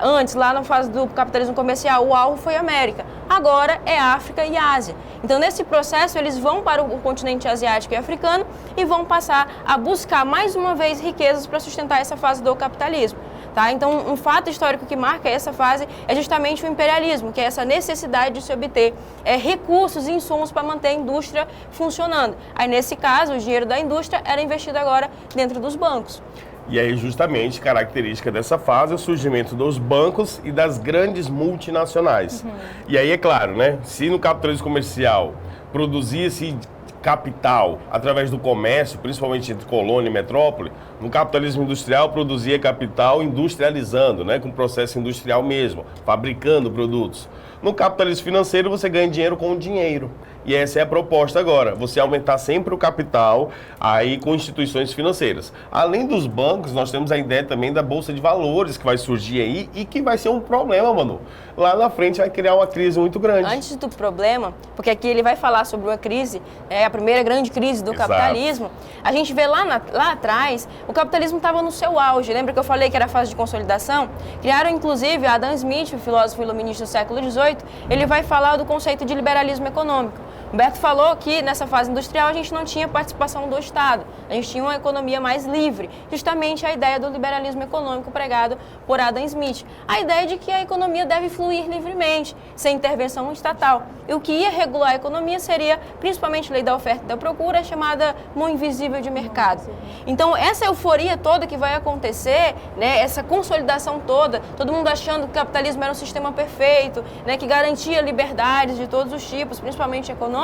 antes, lá na fase do capitalismo comercial, o alvo foi a América. Agora é África e Ásia. Então, nesse processo, eles vão para o continente asiático e africano e vão passar a buscar, mais uma vez, riquezas para sustentar essa fase do capitalismo. Tá? Então, um fato histórico que marca essa fase é justamente o imperialismo, que é essa necessidade de se obter recursos e insumos para manter a indústria funcionando. Aí, nesse caso, o dinheiro da indústria era investido agora dentro dos bancos. E aí, justamente, característica dessa fase é o surgimento dos bancos e das grandes multinacionais. E aí, é claro, né? Se no capitalismo comercial produzia-se capital através do comércio, principalmente entre colônia e metrópole, no capitalismo industrial produzia capital industrializando, né, com processo industrial mesmo, fabricando produtos. No capitalismo financeiro você ganha dinheiro com dinheiro. E essa é a proposta agora, você aumentar sempre o capital aí com instituições financeiras. Além dos bancos, nós temos a ideia também da Bolsa de Valores que vai surgir aí e que vai ser um problema, Manu. Lá na frente vai criar uma crise muito grande. Antes do problema, porque aqui ele vai falar sobre uma crise, a primeira grande crise do capitalismo, a gente vê lá atrás, o capitalismo estava no seu auge. Lembra que eu falei que era a fase de consolidação? Criaram, inclusive, Adam Smith, o filósofo iluminista do século XVIII, ele vai falar do conceito de liberalismo econômico. Humberto falou que nessa fase industrial a gente não tinha participação do Estado, a gente tinha uma economia mais livre, justamente a ideia do liberalismo econômico pregado por Adam Smith. A ideia de que a economia deve fluir livremente, sem intervenção estatal. E o que ia regular a economia seria, principalmente a lei da oferta e da procura, chamada mão invisível de mercado. Então, essa euforia toda que vai acontecer, né, essa consolidação toda, todo mundo achando que o capitalismo era um sistema perfeito, né, que garantia liberdades de todos os tipos, principalmente econômica,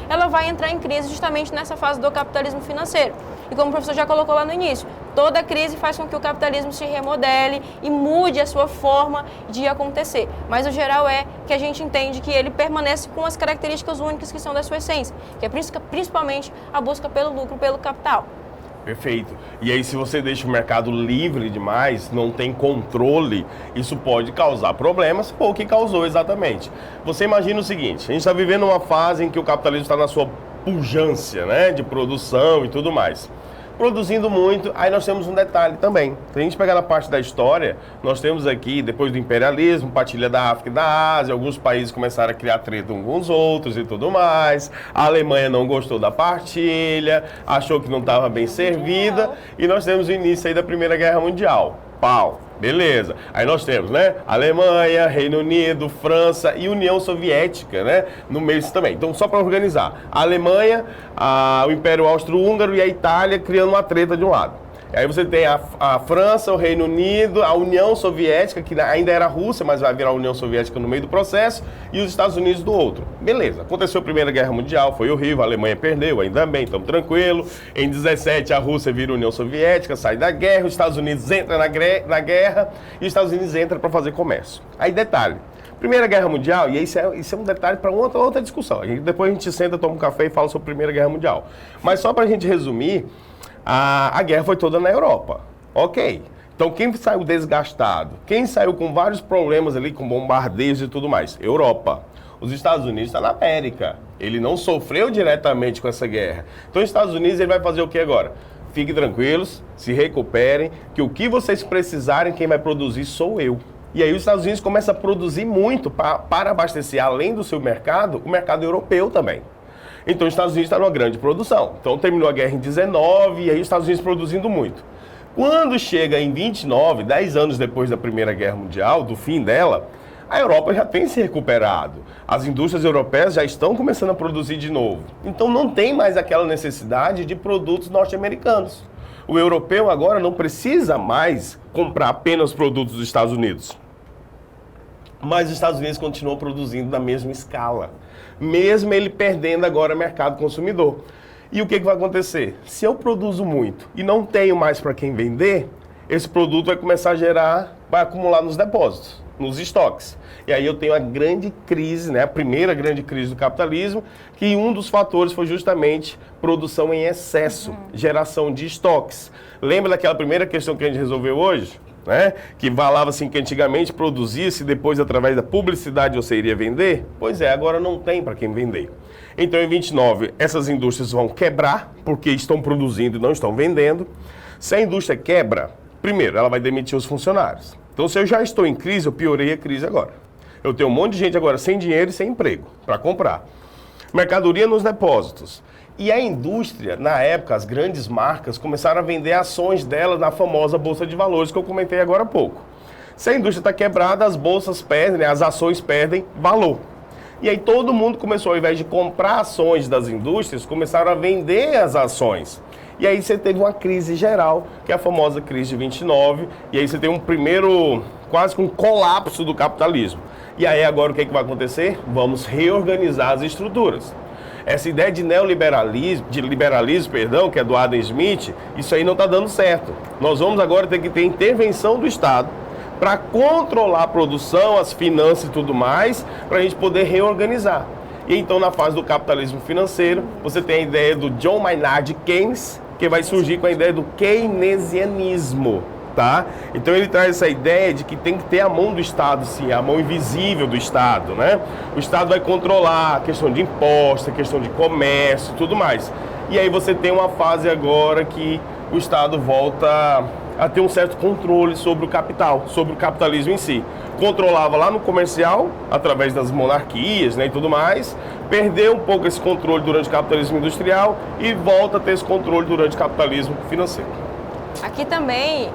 ela vai entrar em crise justamente nessa fase do capitalismo financeiro. E como o professor já colocou lá no início, toda crise faz com que o capitalismo se remodele e mude a sua forma de acontecer. Mas o geral é que a gente entende que ele permanece com as características únicas que são da sua essência, que é principalmente a busca pelo lucro, pelo capital. Perfeito. E aí, se você deixa o mercado livre demais, não tem controle, isso pode causar problemas, ou o que causou exatamente. Você imagina o seguinte, a gente está vivendo uma fase em que o capitalismo está na sua pujança, né, de produção e tudo mais. Produzindo muito, aí nós temos um detalhe também. Se a gente pegar na parte da história, nós temos aqui, depois do imperialismo, partilha da África e da Ásia, alguns países começaram a criar treta uns com os outros e tudo mais. A Alemanha não gostou da partilha, achou que não estava bem servida, e nós temos o início aí da Primeira Guerra Mundial. Pau, beleza. Aí nós temos, né, Alemanha, Reino Unido, França e União Soviética, né, no meio disso também. Então, só para organizar, a Alemanha, o Império Austro-Húngaro e a Itália criando uma treta de um lado. Aí você tem a França, o Reino Unido, a União Soviética, que ainda era a Rússia, mas vai virar a União Soviética no meio do processo, e os Estados Unidos do outro. Beleza, aconteceu a Primeira Guerra Mundial, foi horrível, a Alemanha perdeu, ainda bem, estamos tranquilos. Em 17, a Rússia vira a União Soviética, sai da guerra, os Estados Unidos entram na guerra, e os Estados Unidos entram para fazer comércio. Aí, detalhe, Primeira Guerra Mundial, e isso é um detalhe para outra discussão. Depois a gente senta, toma um café e fala sobre a Primeira Guerra Mundial. Mas só para a gente resumir, a guerra foi toda na Europa. Ok. Então, quem saiu desgastado? Quem saiu com vários problemas ali, com bombardeios e tudo mais? Europa. Os Estados Unidos estão na América. Ele não sofreu diretamente com essa guerra. Então, os Estados Unidos ele vai fazer o que agora? Fiquem tranquilos, se recuperem, que o que vocês precisarem, quem vai produzir sou eu. E aí os Estados Unidos começam a produzir muito para abastecer, além do seu mercado, o mercado europeu também. Então, os Estados Unidos está numa grande produção. Então, terminou a guerra em 19 e aí os Estados Unidos produzindo muito. Quando chega em 29, 10 anos depois da Primeira Guerra Mundial, do fim dela, a Europa já tem se recuperado. As indústrias europeias já estão começando a produzir de novo. Então, não tem mais aquela necessidade de produtos norte-americanos. O europeu agora não precisa mais comprar apenas produtos dos Estados Unidos. Mas os Estados Unidos continuam produzindo na mesma escala, mesmo ele perdendo agora mercado consumidor. E o que vai acontecer? Se eu produzo muito e não tenho mais para quem vender, esse produto vai começar a gerar, vai acumular nos depósitos, nos estoques. E aí eu tenho a grande crise, né, a primeira grande crise do capitalismo, que um dos fatores foi justamente produção em excesso, geração de estoques. Lembra daquela primeira questão que a gente resolveu hoje? Né? Que falava assim que antigamente produzia-se e depois através da publicidade você iria vender? Pois é, agora não tem para quem vender. Então em 29 essas indústrias vão quebrar porque estão produzindo e não estão vendendo. Se a indústria quebra, primeiro ela vai demitir os funcionários. Então se eu já estou em crise, eu piorei a crise agora. Eu tenho um monte de gente agora sem dinheiro e sem emprego para comprar. Mercadoria nos depósitos. E a indústria, na época, as grandes marcas começaram a vender ações dela na famosa Bolsa de Valores que eu comentei agora há pouco. Se a indústria está quebrada, as bolsas perdem, né, as ações perdem valor. E aí todo mundo começou, ao invés de comprar ações das indústrias, começaram a vender as ações. E aí você teve uma crise geral, que é a famosa crise de 29, e aí você tem um primeiro, quase que um colapso do capitalismo. E aí agora o que vai acontecer? Vamos reorganizar as estruturas. Essa ideia de neoliberalismo, que é do Adam Smith, isso aí não está dando certo. Nós vamos agora ter que ter intervenção do Estado para controlar a produção, as finanças e tudo mais, para a gente poder reorganizar. E então, na fase do capitalismo financeiro, você tem a ideia do John Maynard Keynes, que vai surgir com a ideia do keynesianismo, tá? Então ele traz essa ideia de que tem que ter a mão do Estado, sim, a mão invisível do Estado, né? O Estado vai controlar a questão de impostos, a questão de comércio e tudo mais. E aí você tem uma fase agora que o Estado volta a ter um certo controle sobre o capital, sobre o capitalismo em si. Controlava lá no comercial, através das monarquias, né, e tudo mais, perdeu um pouco esse controle durante o capitalismo industrial e volta a ter esse controle durante o capitalismo financeiro. Aqui também,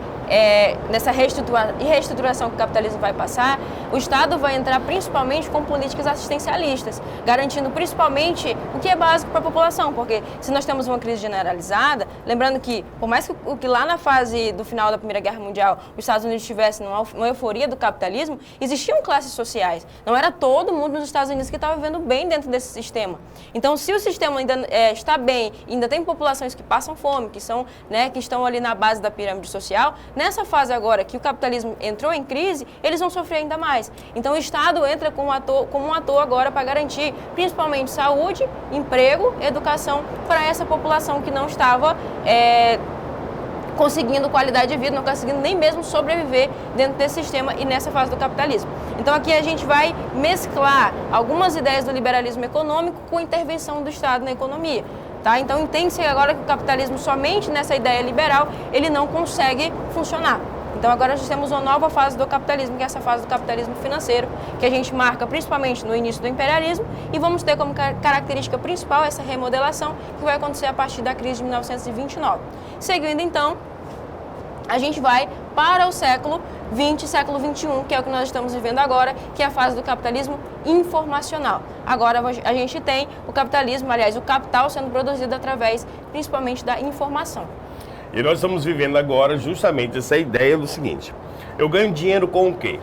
nessa reestruturação que o capitalismo vai passar, o Estado vai entrar principalmente com políticas assistencialistas, garantindo principalmente o que é básico para a população, porque se nós temos uma crise generalizada, lembrando que, por mais que lá na fase do final da Primeira Guerra Mundial os Estados Unidos estivessem numa euforia do capitalismo, existiam classes sociais, não era todo mundo nos Estados Unidos que estava vivendo bem dentro desse sistema. Então, se o sistema ainda está bem, ainda tem populações que passam fome, que estão ali na base da pirâmide social, nessa fase agora que o capitalismo entrou em crise, eles vão sofrer ainda mais. Então o Estado entra como um ator agora para garantir principalmente saúde, emprego, educação para essa população que não estava conseguindo qualidade de vida, não conseguindo nem mesmo sobreviver dentro desse sistema e nessa fase do capitalismo. Então aqui a gente vai mesclar algumas ideias do liberalismo econômico com a intervenção do Estado na economia. Tá? Então entende-se agora que o capitalismo somente nessa ideia liberal ele não consegue funcionar. Então agora nós temos uma nova fase do capitalismo, que é essa fase do capitalismo financeiro, que a gente marca principalmente no início do imperialismo e vamos ter como característica principal essa remodelação que vai acontecer a partir da crise de 1929. Seguindo então, a gente vai para o século XX, século XXI, que é o que nós estamos vivendo agora, que é a fase do capitalismo informacional. Agora a gente tem o capitalismo, aliás, o capital sendo produzido através principalmente da informação. E nós estamos vivendo agora justamente essa ideia do seguinte: eu ganho dinheiro com o quê?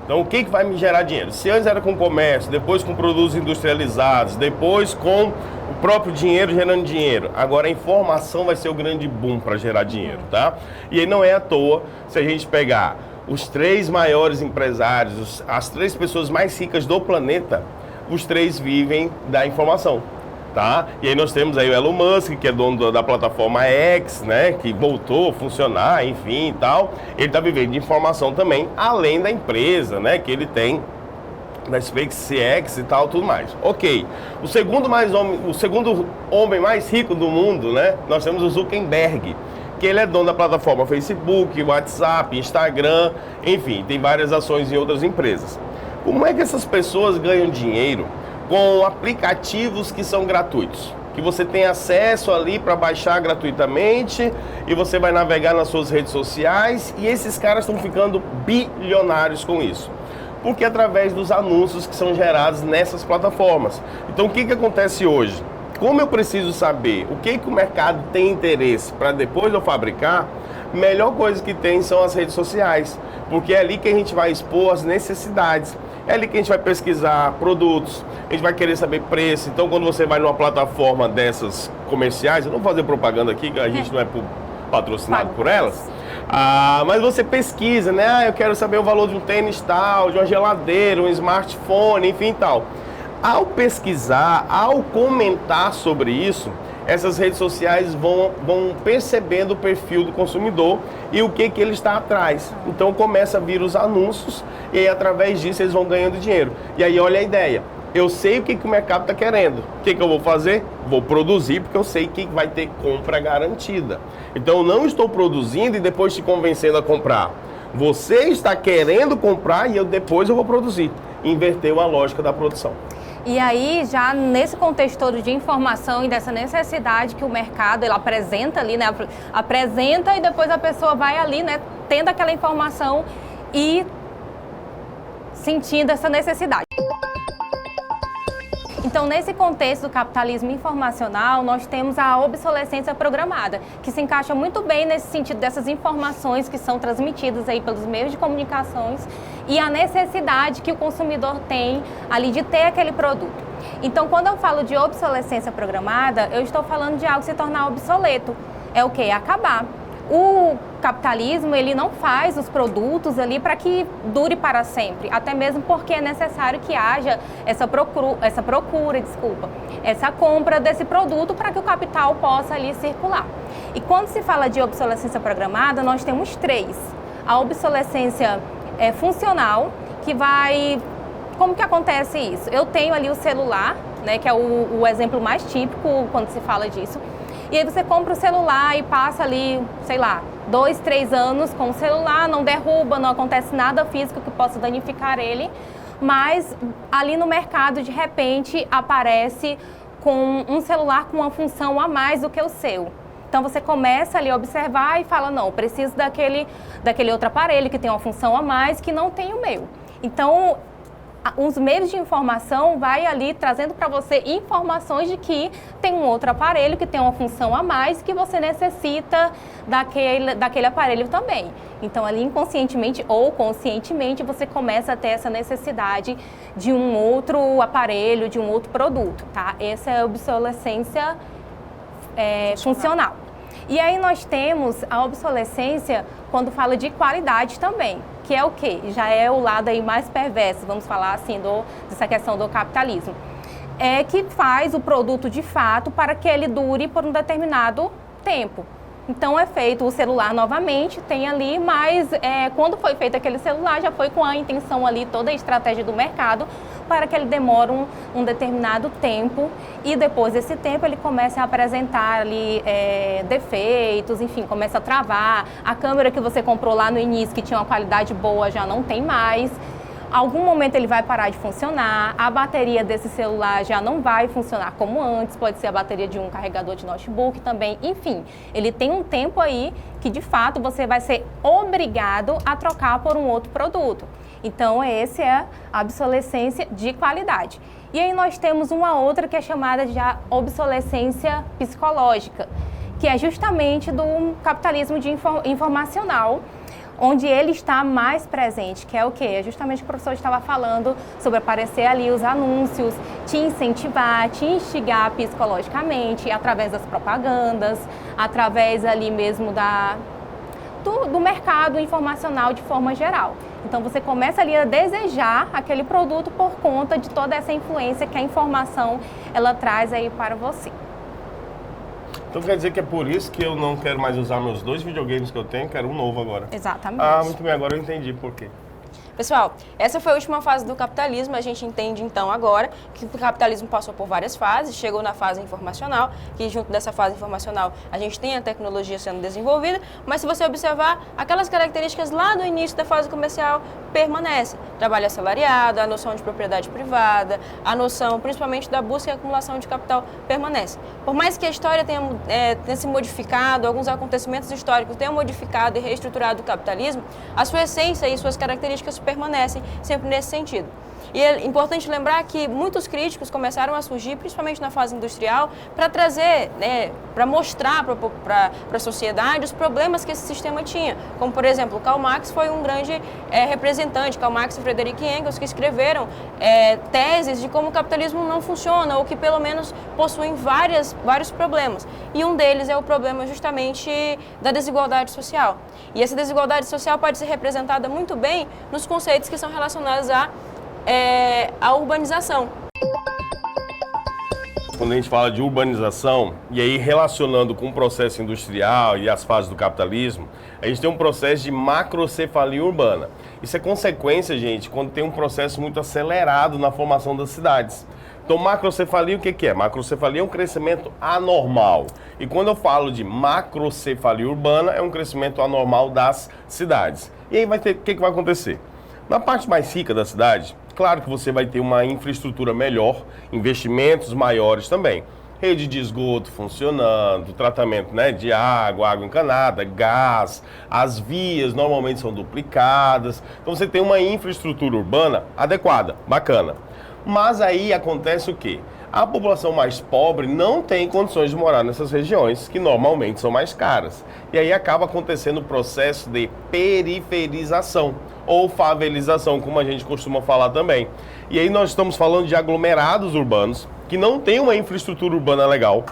Então, o que vai me gerar dinheiro? Se antes era com comércio, depois com produtos industrializados, depois com o próprio dinheiro gerando dinheiro, agora a informação vai ser o grande boom para gerar dinheiro, tá? E aí não é à toa, se a gente pegar os 3 maiores empresários, as 3 pessoas mais ricas do planeta, os 3 vivem da informação. Tá? E aí nós temos aí o Elon Musk, que é dono da plataforma X, né, que voltou a funcionar, enfim e tal. Ele está vivendo de informação também, além da empresa, né, que ele tem, da SpaceX e tal, tudo mais. Ok. O segundo homem mais rico do mundo, né, nós temos o Zuckerberg, que ele é dono da plataforma Facebook, WhatsApp, Instagram, enfim, tem várias ações em outras empresas. Como é que essas pessoas ganham dinheiro com aplicativos que são gratuitos? Que você tem acesso ali para baixar gratuitamente e você vai navegar nas suas redes sociais e esses caras estão ficando bilionários com isso. Porque através dos anúncios que são gerados nessas plataformas. Então o que acontece hoje? Como eu preciso saber o que o mercado tem interesse para depois eu fabricar, a melhor coisa que tem são as redes sociais. Porque é ali que a gente vai expor as necessidades. É ali que a gente vai pesquisar produtos, a gente vai querer saber preço. Então, quando você vai numa plataforma dessas comerciais, eu não vou fazer propaganda aqui, que a gente não é patrocinado por elas, mas você pesquisa, né? Eu quero saber o valor de um tênis tal, de uma geladeira, um smartphone, enfim tal. Ao pesquisar, ao comentar sobre isso, essas redes sociais vão percebendo o perfil do consumidor e o que ele está atrás. Então começa a vir os anúncios e aí, através disso eles vão ganhando dinheiro. E aí olha a ideia, eu sei o que o mercado está querendo. O que eu vou fazer? Vou produzir porque eu sei que vai ter compra garantida. Então eu não estou produzindo e depois te convencendo a comprar. Você está querendo comprar e depois eu vou produzir. Inverteu a lógica da produção. E aí, já nesse contexto todo de informação e dessa necessidade que o mercado ele apresenta ali, né? Apresenta e depois a pessoa vai ali, né? Tendo aquela informação e sentindo essa necessidade. Então, nesse contexto do capitalismo informacional, nós temos a obsolescência programada, que se encaixa muito bem nesse sentido dessas informações que são transmitidas aí pelos meios de comunicações e a necessidade que o consumidor tem ali de ter aquele produto. Então, quando eu falo de obsolescência programada, eu estou falando de algo se tornar obsoleto. É o quê? Acabar. O capitalismo, ele não faz os produtos ali para que dure para sempre, até mesmo porque é necessário que haja essa compra desse produto para que o capital possa ali circular. E quando se fala de obsolescência programada, nós temos três. A obsolescência funcional, que vai... Como que acontece isso? Eu tenho ali o celular, né, que é o exemplo mais típico quando se fala disso. E aí você compra o celular e passa ali, sei lá, 2, 3 anos com o celular, não derruba, não acontece nada físico que possa danificar ele, mas ali no mercado, de repente, aparece com um celular com uma função a mais do que o seu. Então você começa ali a observar e fala, não, preciso daquele outro aparelho que tem uma função a mais que não tem o meu. Então, os meios de informação vai ali trazendo para você informações de que tem um outro aparelho que tem uma função a mais que você necessita daquele aparelho também. Então, ali inconscientemente ou conscientemente, você começa a ter essa necessidade de um outro aparelho, de um outro produto, tá? Essa é a obsolescência funcional. E aí nós temos a obsolescência quando fala de qualidade também, que é o quê? Já é o lado aí mais perverso, vamos falar assim, dessa questão do capitalismo. É que faz o produto de fato para que ele dure por um determinado tempo. Então é feito o celular novamente, tem ali, mas quando foi feito aquele celular já foi com a intenção ali, toda a estratégia do mercado, para que ele demore um determinado tempo e depois desse tempo ele começa a apresentar ali defeitos, enfim, começa a travar. A câmera que você comprou lá no início, que tinha uma qualidade boa, já não tem mais. Algum momento ele vai parar de funcionar, a bateria desse celular já não vai funcionar como antes, pode ser a bateria de um carregador de notebook também, enfim. Ele tem um tempo aí que, de fato, você vai ser obrigado a trocar por um outro produto. Então, essa é a obsolescência de qualidade. E aí nós temos uma outra que é chamada de obsolescência psicológica, que é justamente do capitalismo informacional, onde ele está mais presente, que é o quê? É justamente o que o professor estava falando sobre aparecer ali os anúncios, te incentivar, te instigar psicologicamente, através das propagandas, através ali mesmo do mercado informacional de forma geral. Então você começa ali a desejar aquele produto por conta de toda essa influência que a informação ela traz aí para você. Então quer dizer que é por isso que eu não quero mais usar meus 2 videogames que eu tenho, quero um novo agora. Exatamente. Ah, muito bem, agora eu entendi por quê. Pessoal, essa foi a última fase do capitalismo. A gente entende então agora que o capitalismo passou por várias fases, chegou na fase informacional, que junto dessa fase informacional a gente tem a tecnologia sendo desenvolvida, mas se você observar, aquelas características lá do início da fase comercial permanecem. Trabalho assalariado, a noção de propriedade privada, a noção principalmente da busca e acumulação de capital permanece. Por mais que a história tenha se modificado, alguns acontecimentos históricos tenham modificado e reestruturado o capitalismo, a sua essência e suas características permanecem sempre nesse sentido. E é importante lembrar que muitos críticos começaram a surgir, principalmente na fase industrial, para trazer, para mostrar para a sociedade os problemas que esse sistema tinha. Como, por exemplo, Karl Marx foi um grande representante, Karl Marx e Friedrich Engels, que escreveram teses de como o capitalismo não funciona, ou que pelo menos possuem vários problemas. E um deles é o problema justamente da desigualdade social. E essa desigualdade social pode ser representada muito bem nos conceitos que são relacionados a urbanização. Quando a gente fala de urbanização, e aí relacionando com o processo industrial e as fases do capitalismo, a gente tem um processo de macrocefalia urbana. Isso é consequência, gente, quando tem um processo muito acelerado na formação das cidades. Então, macrocefalia, o que é? Macrocefalia é um crescimento anormal. E quando eu falo de macrocefalia urbana, é um crescimento anormal das cidades. E aí o que vai acontecer? Na parte mais rica da cidade, claro que você vai ter uma infraestrutura melhor, investimentos maiores também. Rede de esgoto funcionando, tratamento de água encanada, gás, as vias normalmente são duplicadas. Então você tem uma infraestrutura urbana adequada, bacana. Mas aí acontece o quê? A população mais pobre não tem condições de morar nessas regiões, que normalmente são mais caras. E aí acaba acontecendo o processo de periferização, ou favelização, como a gente costuma falar também. E aí nós estamos falando de aglomerados urbanos, que não tem uma infraestrutura urbana legal,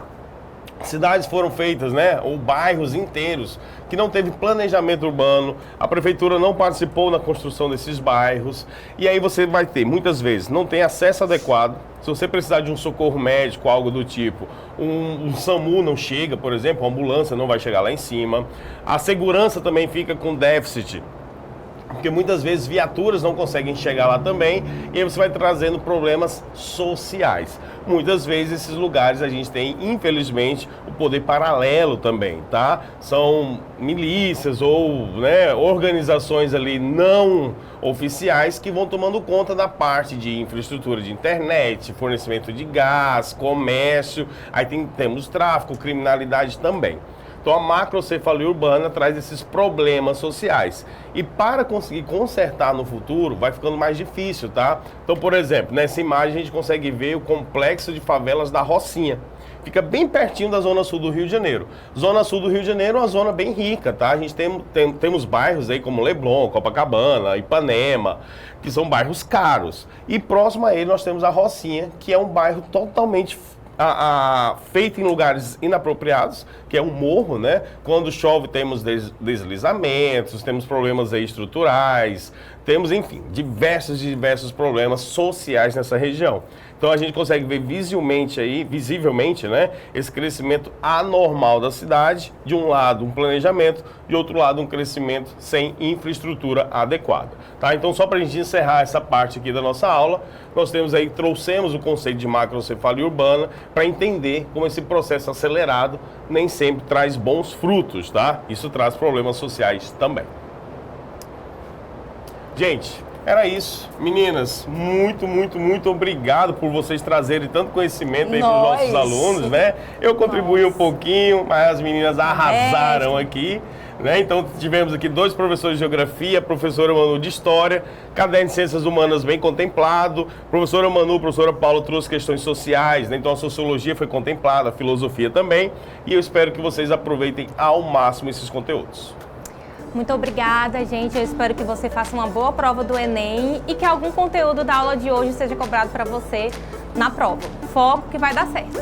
cidades foram feitas, né, ou bairros inteiros que não teve planejamento urbano, a prefeitura não participou na construção desses bairros, e aí você vai ter, muitas vezes, não tem acesso adequado. Se você precisar de um socorro médico, algo do tipo, um SAMU não chega, por exemplo, a ambulância não vai chegar lá em cima. A segurança também fica com déficit, porque muitas vezes viaturas não conseguem chegar lá também, e aí você vai trazendo problemas sociais. Muitas vezes esses lugares a gente tem, infelizmente, o poder paralelo também, tá? São milícias ou, né, organizações ali não oficiais que vão tomando conta da parte de infraestrutura de internet, fornecimento de gás, comércio, aí temos tráfico, criminalidade também. Então a macrocefalia urbana traz esses problemas sociais. E para conseguir consertar no futuro, vai ficando mais difícil, tá? Então, por exemplo, nessa imagem a gente consegue ver o complexo de favelas da Rocinha. Fica bem pertinho da Zona Sul do Rio de Janeiro. Zona Sul do Rio de Janeiro é uma zona bem rica, tá? A gente temos bairros aí como Leblon, Copacabana, Ipanema, que são bairros caros. E próximo a ele nós temos a Rocinha, que é um bairro totalmente feito em lugares inapropriados, que é um morro, né? Quando chove temos deslizamentos, temos problemas aí estruturais, temos, enfim, diversos problemas sociais nessa região. Então a gente consegue ver visivelmente, né, esse crescimento anormal da cidade, de um lado um planejamento, de outro lado um crescimento sem infraestrutura adequada. Tá? Então só para a gente encerrar essa parte aqui da nossa aula, nós trouxemos o conceito de macrocefalia urbana para entender como esse processo acelerado nem sempre traz bons frutos, tá? Isso traz problemas sociais também. Gente, era isso. Meninas, muito obrigado por vocês trazerem tanto conhecimento aí para os nossos alunos, né? Eu contribuí um pouquinho, mas as meninas arrasaram aqui, né? Então tivemos aqui 2 professores de Geografia, professora Manu de História, caderno de Ciências Humanas bem contemplado, professora Manu, professora Paula trouxe questões sociais, né? Então a Sociologia foi contemplada, a Filosofia também, e eu espero que vocês aproveitem ao máximo esses conteúdos. Muito obrigada, gente. Eu espero que você faça uma boa prova do Enem e que algum conteúdo da aula de hoje seja cobrado para você na prova. Foco que vai dar certo.